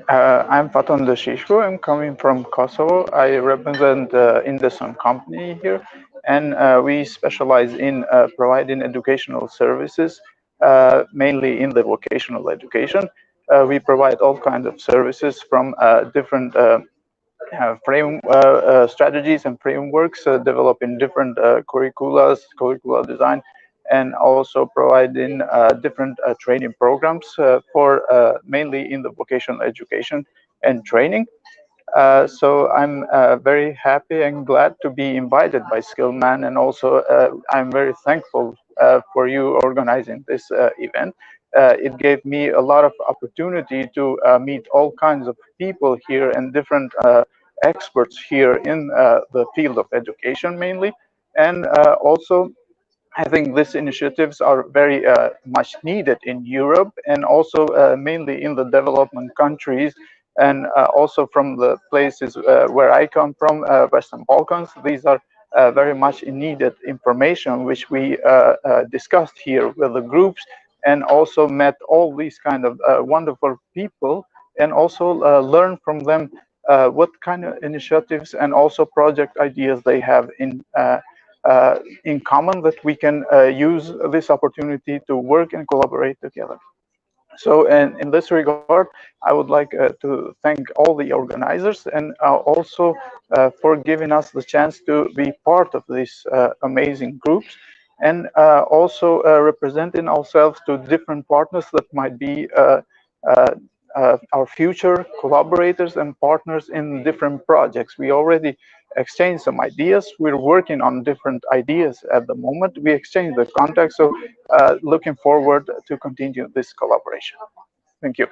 I'm Faton Deshishko. I'm coming from Kosovo. I represent the Indeson company here, and we specialize in providing educational services, mainly in the vocational education. We provide all kinds of services from different strategies and frameworks, developing different curricular design, and also providing different training programs for mainly in the vocational education and training. So I'm very happy and glad to be invited by Skillman, and also I'm very thankful for you organizing this event. It gave me a lot of opportunity to meet all kinds of people here and different experts here in the field of education mainly, and also I think these initiatives are very much needed in Europe, and also mainly in the development countries, and also from the places where I come from, Western Balkans. These are very much needed information, which we discussed here with the groups, and also met all these kind of wonderful people, and also learn from them what kind of initiatives and also project ideas they have in common, that we can use this opportunity to work and collaborate together. So in this regard, I would like to thank all the organizers, and also for giving us the chance to be part of these amazing groups, and also representing ourselves to different partners that might be uh, our future collaborators and partners in different projects. We already exchanged some ideas. We're working on different ideas at the moment. We exchange the contacts. So looking forward to continue this collaboration. Thank you.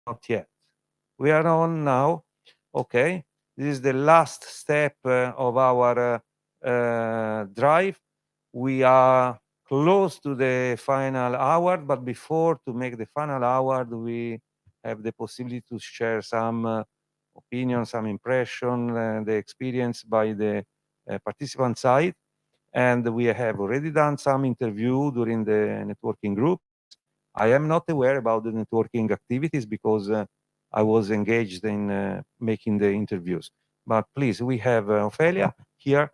not yet. We are on now. Okay, this is the last step of our drive. We are close to the final hour, but before to make the final hour, we have the possibility to share some opinions, some impression, the experience by the participant side. And we have already done some interview during the networking group. I am not aware about the networking activities because I was engaged in making the interviews. But please, we have Ophelia here.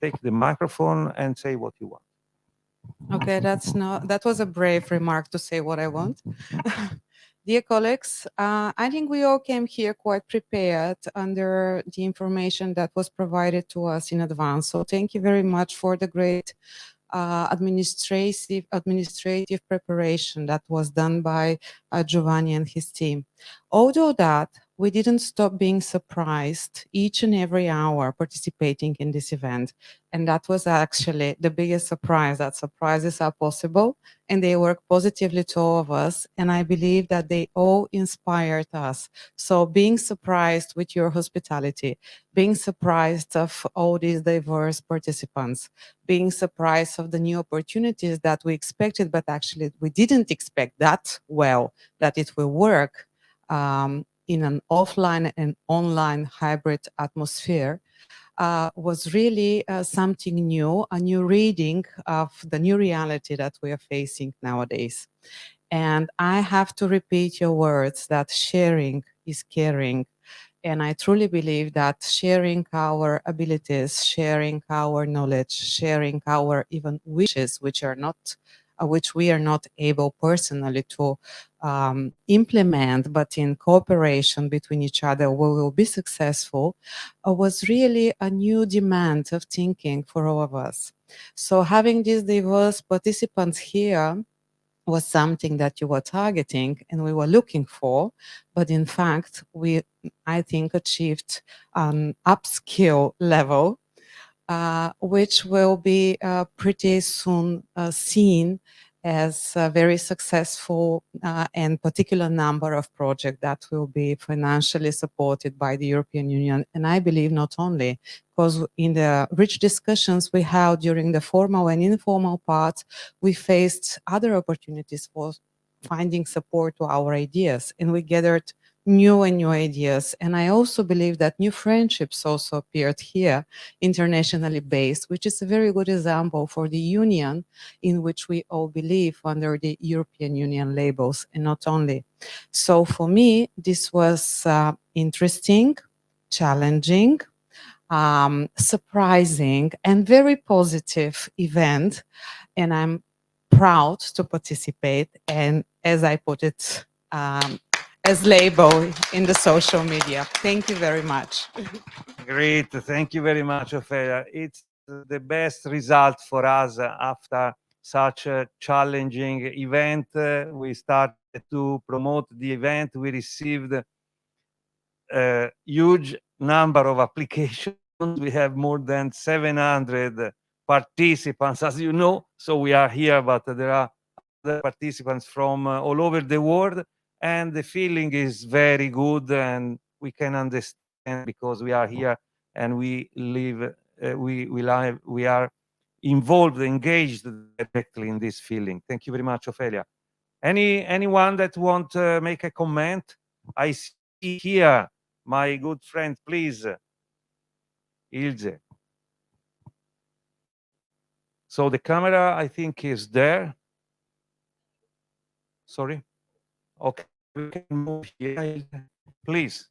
Take the microphone and say what you want. Okay, that was a brave remark to say what I want. Dear colleagues, I think we all came here quite prepared under the information that was provided to us in advance. So thank you very much for the great administrative preparation that was done by Giovanni and his team. Although that, we didn't stop being surprised each and every hour participating in this event. And that was actually the biggest surprise, that surprises are possible and they work positively to all of us. And I believe that they all inspired us. So being surprised with your hospitality, being surprised of all these diverse participants, being surprised of the new opportunities that we expected, but actually we didn't expect that well, that it will work in an offline and online hybrid atmosphere, was really something new, a new reading of the new reality that we are facing nowadays. And I have to repeat your words that sharing is caring. And I truly believe that sharing our abilities, sharing our knowledge, sharing our even wishes, which we are not able personally to implement, but in cooperation between each other, we will be successful, was really a new demand of thinking for all of us. So having these diverse participants here was something that you were targeting and we were looking for, but in fact, we, I think, achieved an upskill level, which will be pretty soon seen as a very successful and particular number of projects that will be financially supported by the European Union. And I believe not only, because in the rich discussions we had during the formal and informal parts, we faced other opportunities for finding support to our ideas, and we gathered new ideas. And I also believe that new friendships also appeared here, internationally based, which is a very good example for the union in which we all believe under the European Union labels, and not only. So for me, this was interesting, challenging, surprising, and very positive event. And I'm proud to participate, and as I put it, as label in the social media. Thank you very much. Great, thank you very much, Ophelia. It's the best result for us after such a challenging event. We started to promote the event. We received a huge number of applications. We have more than 700 participants, as you know. So we are here, but there are other participants from all over the world. And the feeling is very good, and we can understand because we are here and we live, we are involved, engaged directly in this feeling. Thank you very much, Ophelia. Anyone that want to make a comment? I see here my good friend, please, Ilse. So the camera, I think, is there. Sorry. Okay, we can move here, please.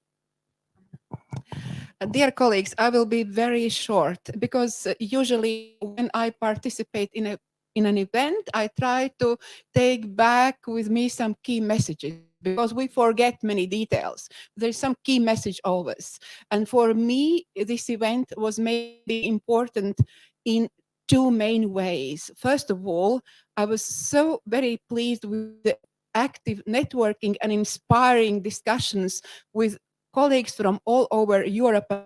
Dear colleagues, I will be very short because usually when I participate in an event, I try to take back with me some key messages because we forget many details. There's some key message always. And for me, this event was maybe important in two main ways. First of all, I was so very pleased with the active networking and inspiring discussions with colleagues from all over Europe and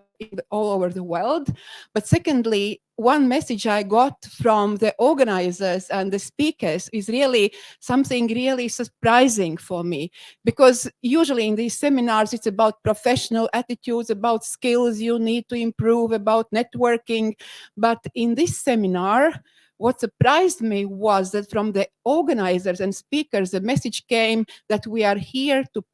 all over the world. But secondly, one message I got from the organizers and the speakers is really something really surprising for me, because usually in these seminars, it's about professional attitudes, about skills you need to improve, about networking. But in this seminar, what surprised me was that from the organizers and speakers, the message came that we are here to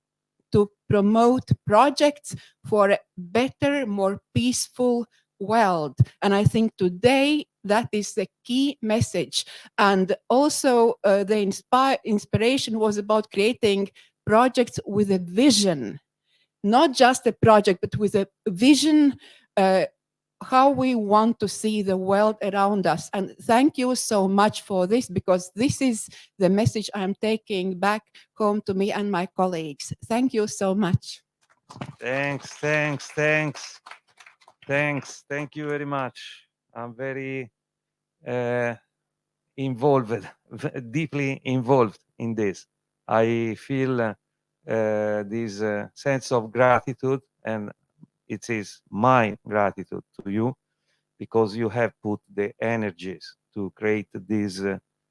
promote projects for a better, more peaceful world. And I think today that is the key message. And also the inspiration was about creating projects with a vision, not just a project, but with a vision, how we want to see the world around us. And thank you so much for this, because this is the message I'm taking back home to me and my colleagues. Thank you so much. Thanks. Thank you very much. I'm very involved, deeply involved in this. I feel this sense of gratitude, and it is my gratitude to you, because you have put the energies to create this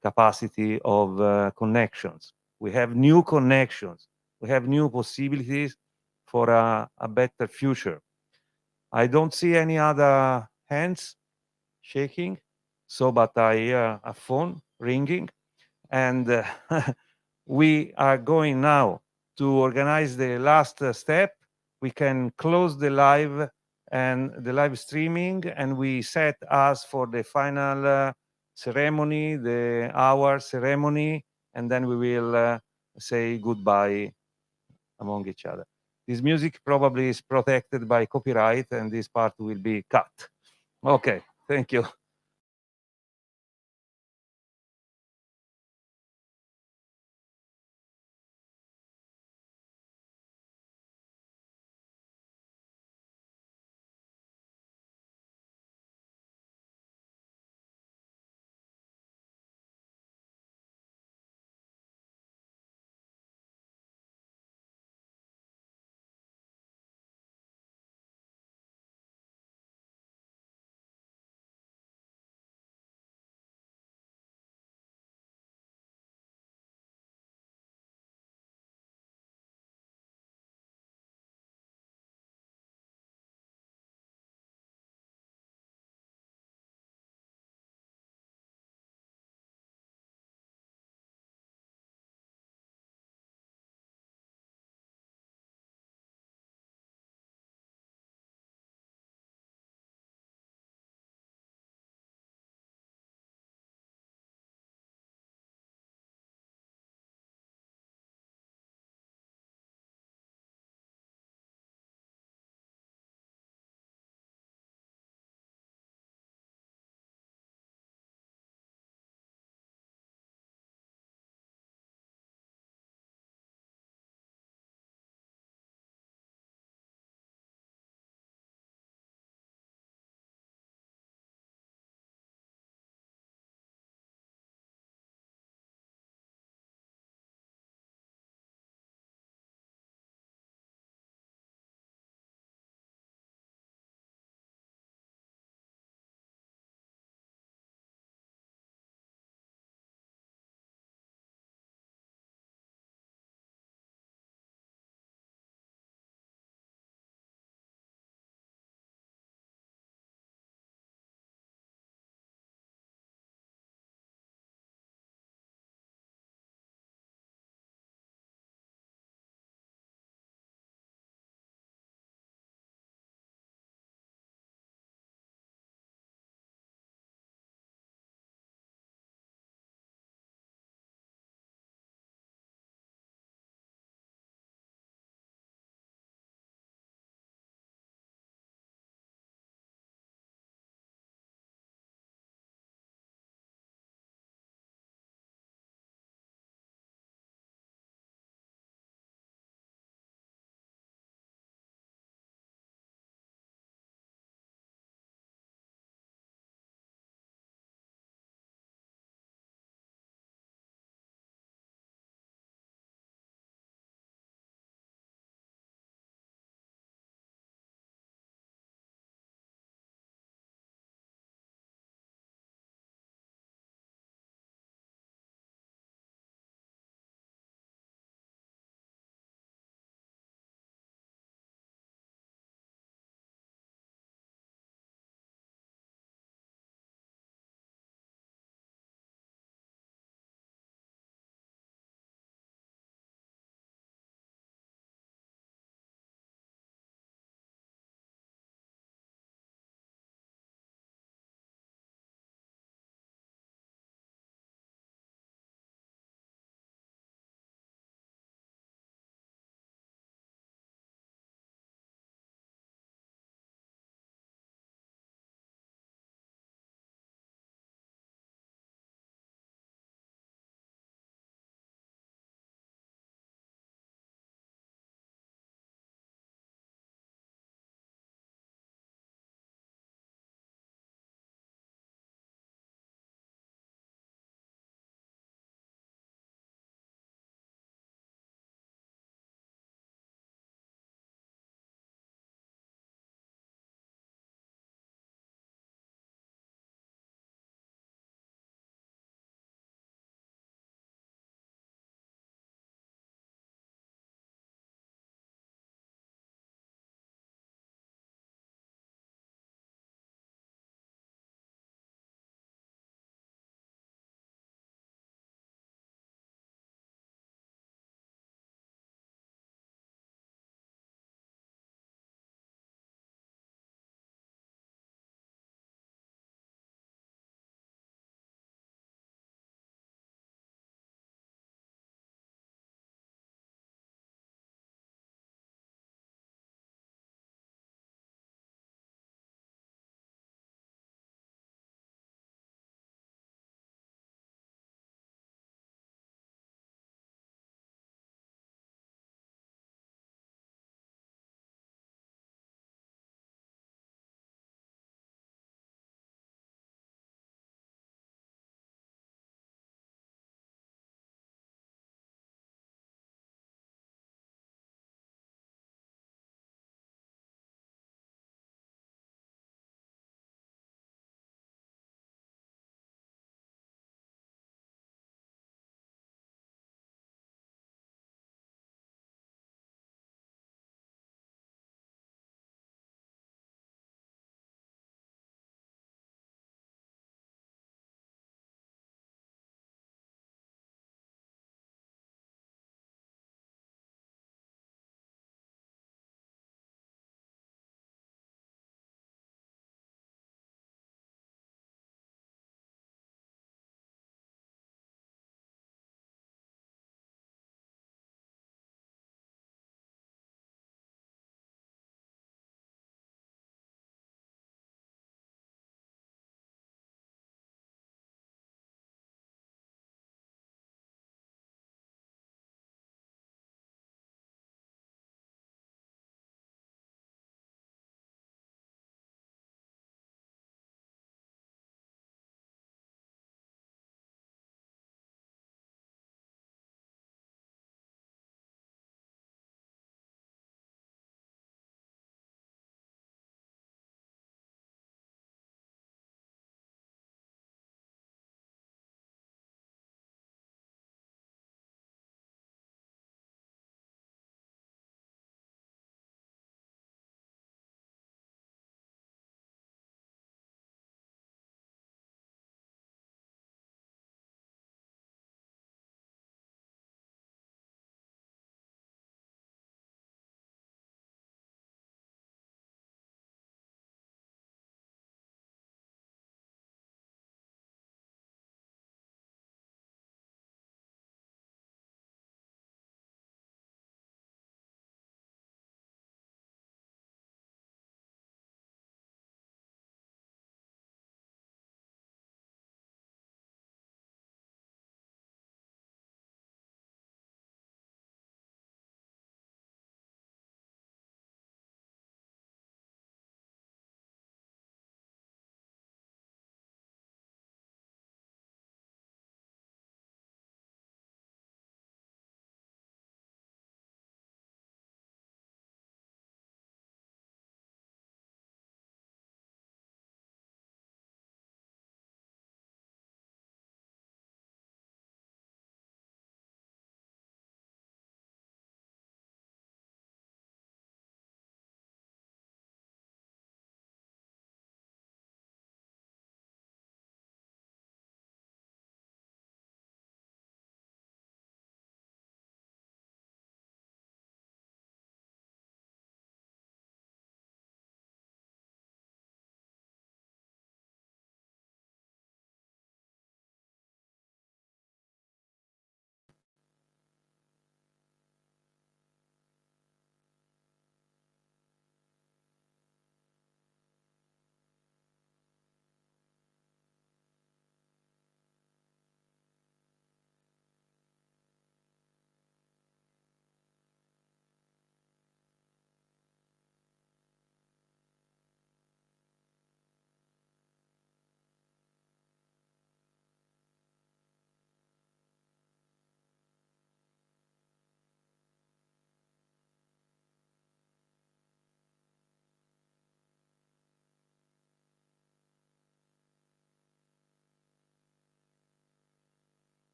capacity of connections. We have new connections. We have new possibilities for a better future. I don't see any other hands shaking, so but I hear a phone ringing, and we are going now to organize the last step. We can close the live and the live streaming, and we set us for the final ceremony, the hour ceremony, and then we will say goodbye among each other. This music probably is protected by copyright, and this part will be cut. Okay, thank you.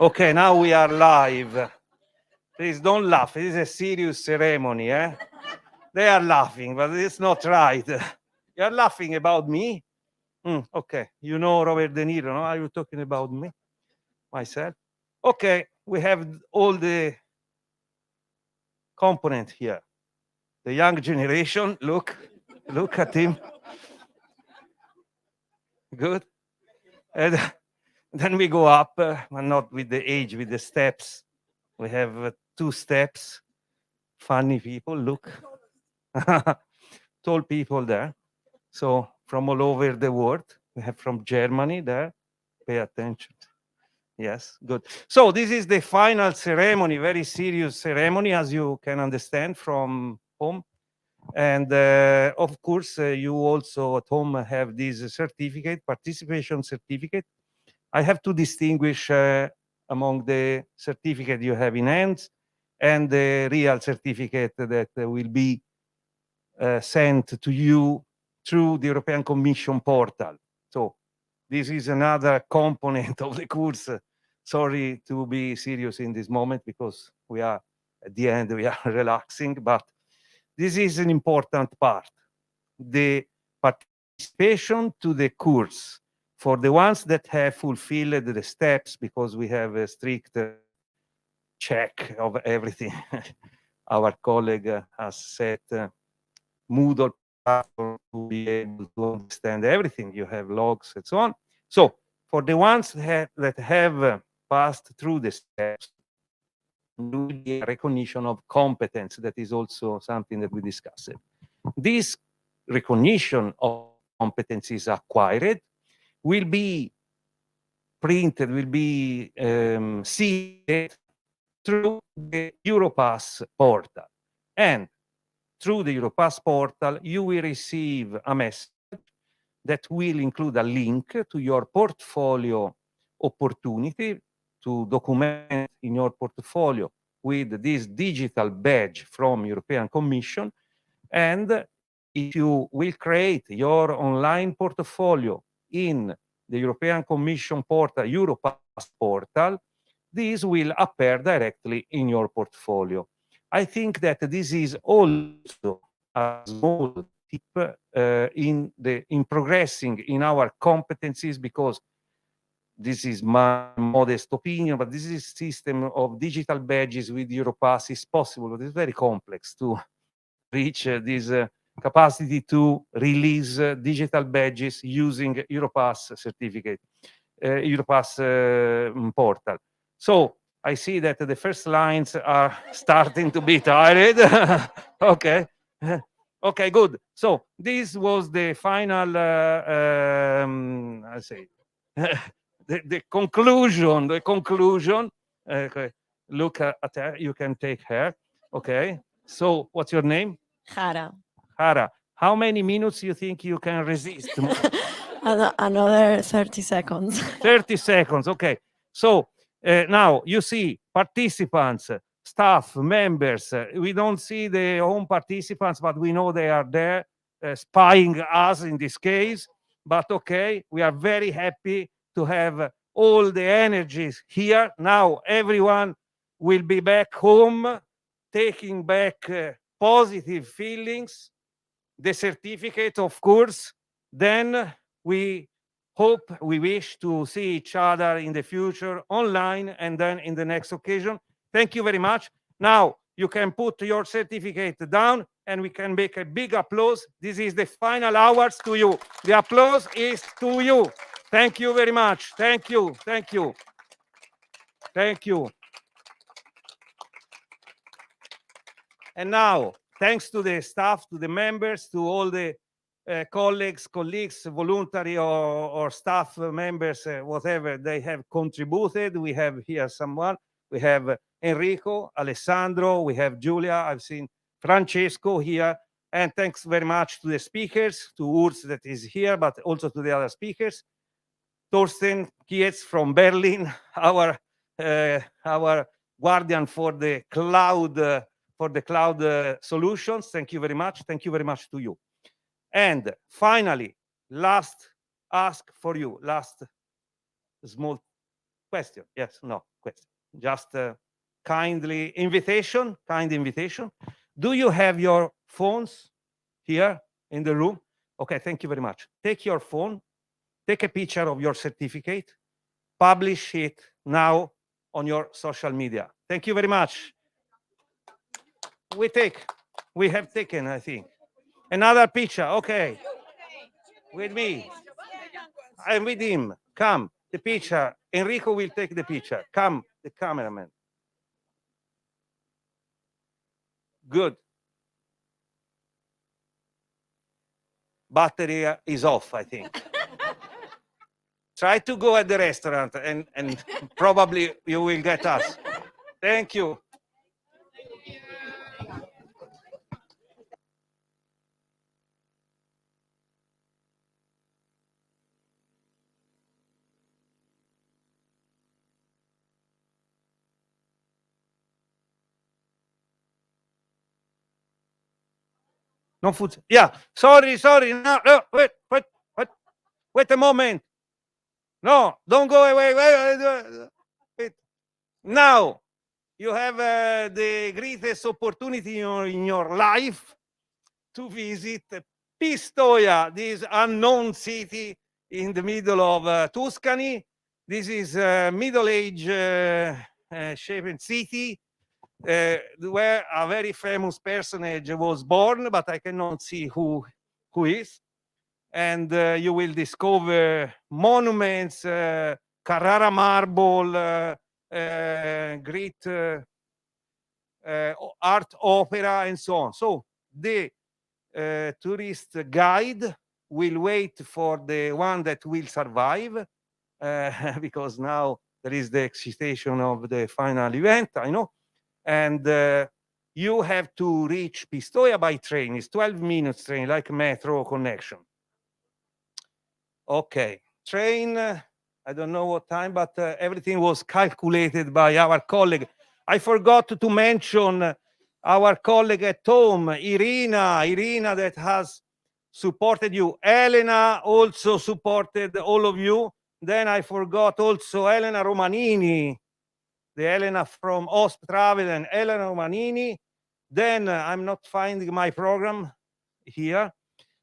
Okay, now we are live. Please don't laugh. It is a serious ceremony, eh? They are laughing, but it's not right. You are laughing about me? Okay, you know Robert De Niro, no? Are you talking about me? Myself? Okay, we have all the component here. The young generation, look at him. Good. And then we go up, but not with the age, with the steps. We have 2 steps. Funny people, look. Tall people there. So from all over the world. We have from Germany there. Pay attention. Yes, good. So this is the final ceremony, very serious ceremony, as you can understand from home. And of course, you also at home have this certificate, participation certificate. I have to distinguish among the certificate you have in hand and the real certificate that will be sent to you through the European Commission portal. So this is another component of the course. Sorry to be serious in this moment because we are at the end, we are relaxing, but this is an important part. The participation to the course for the ones that have fulfilled the steps, because we have a strict check of everything. Our colleague has set Moodle platform to be able to understand everything. You have logs and so on. So for the ones that have passed through the steps, there will be a recognition of competence. That is also something that we discussed. This recognition of competencies acquired will be printed, will be sealed through the Europass portal. And through the Europass portal, you will receive a message that will include a link to your portfolio opportunity to document in your portfolio with this digital badge from European Commission. And if you will create your online portfolio in the European Commission portal, Europass portal, this will appear directly in your portfolio. I think that this is also a small tip in progressing in our competencies, because this is my modest opinion, but this is system of digital badges with Europass is possible, but it's very complex to reach this capacity to release digital badges using Europass certificate, Europass portal. So I see that the first lines are starting to be tired. Okay. Okay, good. So this was the final, I say, the conclusion. The conclusion. Okay. Look at her. You can take her. Okay. So what's your name? Jara. Hara. How many minutes you think you can resist? Another 30 seconds. 30 seconds. Okay. So now you see participants, staff, members. We don't see the home participants, but we know they are there spying us in this case. But okay, we are very happy to have all the energies here. Now everyone will be back home, taking back positive feelings, the certificate, of course. Then we hope, we wish to see each other in the future online and then in the next occasion. Thank you very much. Now you can put your certificate down and we can make a big applause. This is the final hours to you. The applause is to you. Thank you very much. Thank you. Thank you. Thank you. And now, thanks to the staff, to the members, to all the colleagues, voluntary or staff members, whatever they have contributed. We have here someone. We have Enrico, Alessandro, we have Giulia, I've seen Francesco here. And thanks very much to the speakers, to Urs that is here, but also to the other speakers. Thorsten Kietz from Berlin, our guardian for the cloud solutions. Thank you very much. Thank you very much to you. And finally, last ask for you, last small Question? Yes, no, question. Just kind invitation. Do you have your phones here in the room? Okay, thank you very much. Take your phone, take a picture of your certificate, publish it now on your social media. Thank you very much. We have taken, I think, another picture. Okay, with me. I'm with him. Come, the picture. Enrico will take the picture. Come, the cameraman. Good. Battery is off, I think. Try to go at the restaurant and probably you will get us. Thank you. No food. Yeah, sorry. No, wait a moment. No, don't go away. Wait. Now, you have the greatest opportunity in your life to visit Pistoia, this unknown city in the middle of Tuscany. This is a middle-age shapen city where a very famous personage was born, but I cannot see who is. And you will discover monuments, Carrara marble, great art opera, and so on. So the tourist guide will wait for the one that will survive because now there is the excitation of the final event, I know. And you have to reach Pistoia by train. It's 12 minutes train, like metro connection. Okay, train, I don't know what time, but everything was calculated by our colleague. I forgot to mention our colleague at home, Iryna, that has supported you. Elena also supported all of you. Then I forgot also Elena Romanini, the Elena from OSP Travel, and Elena Romanini. Then I'm not finding my program here.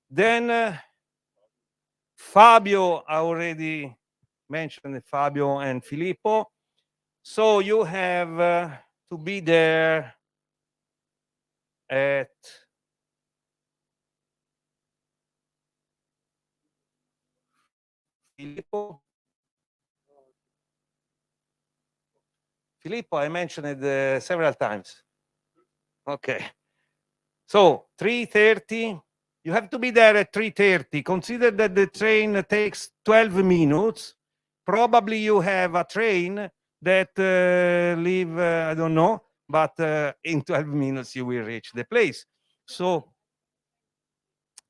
Then Fabio, I already mentioned Fabio and Filippo. So you have to be there at Filippo, I mentioned it several times. Okay. So 3:30, you have to be there at 3:30. Consider that the train takes 12 minutes. Probably you have a train that leave, I don't know, but in 12 minutes you will reach the place. So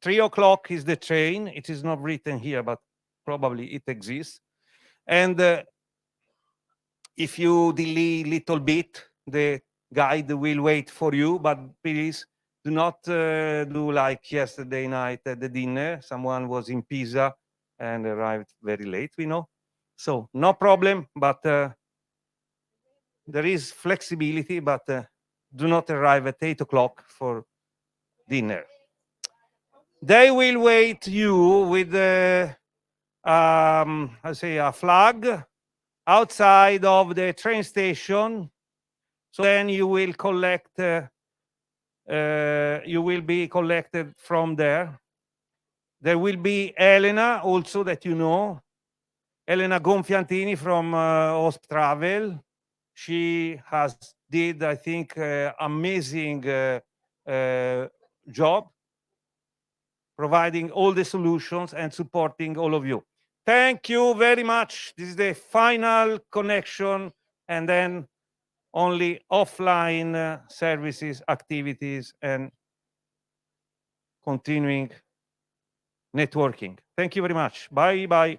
3 o'clock is the train. It is not written here, but probably it exists. And if you delay a little bit, the guide will wait for you, but please do not do like yesterday night at the dinner. Someone was in Pisa and arrived very late, we know. So no problem, but there is flexibility, but do not arrive at 8 o'clock for dinner. They will wait you with I say a flag outside of the train station. So then you will collect, you will be collected from there. There will be Elena also that you know, Elena Gonfiantini from OSP Travel. She has did, I think, amazing job providing all the solutions and supporting all of you. Thank you very much. This is the final connection, and then only offline services, activities, and continuing networking. Thank you very much. Bye.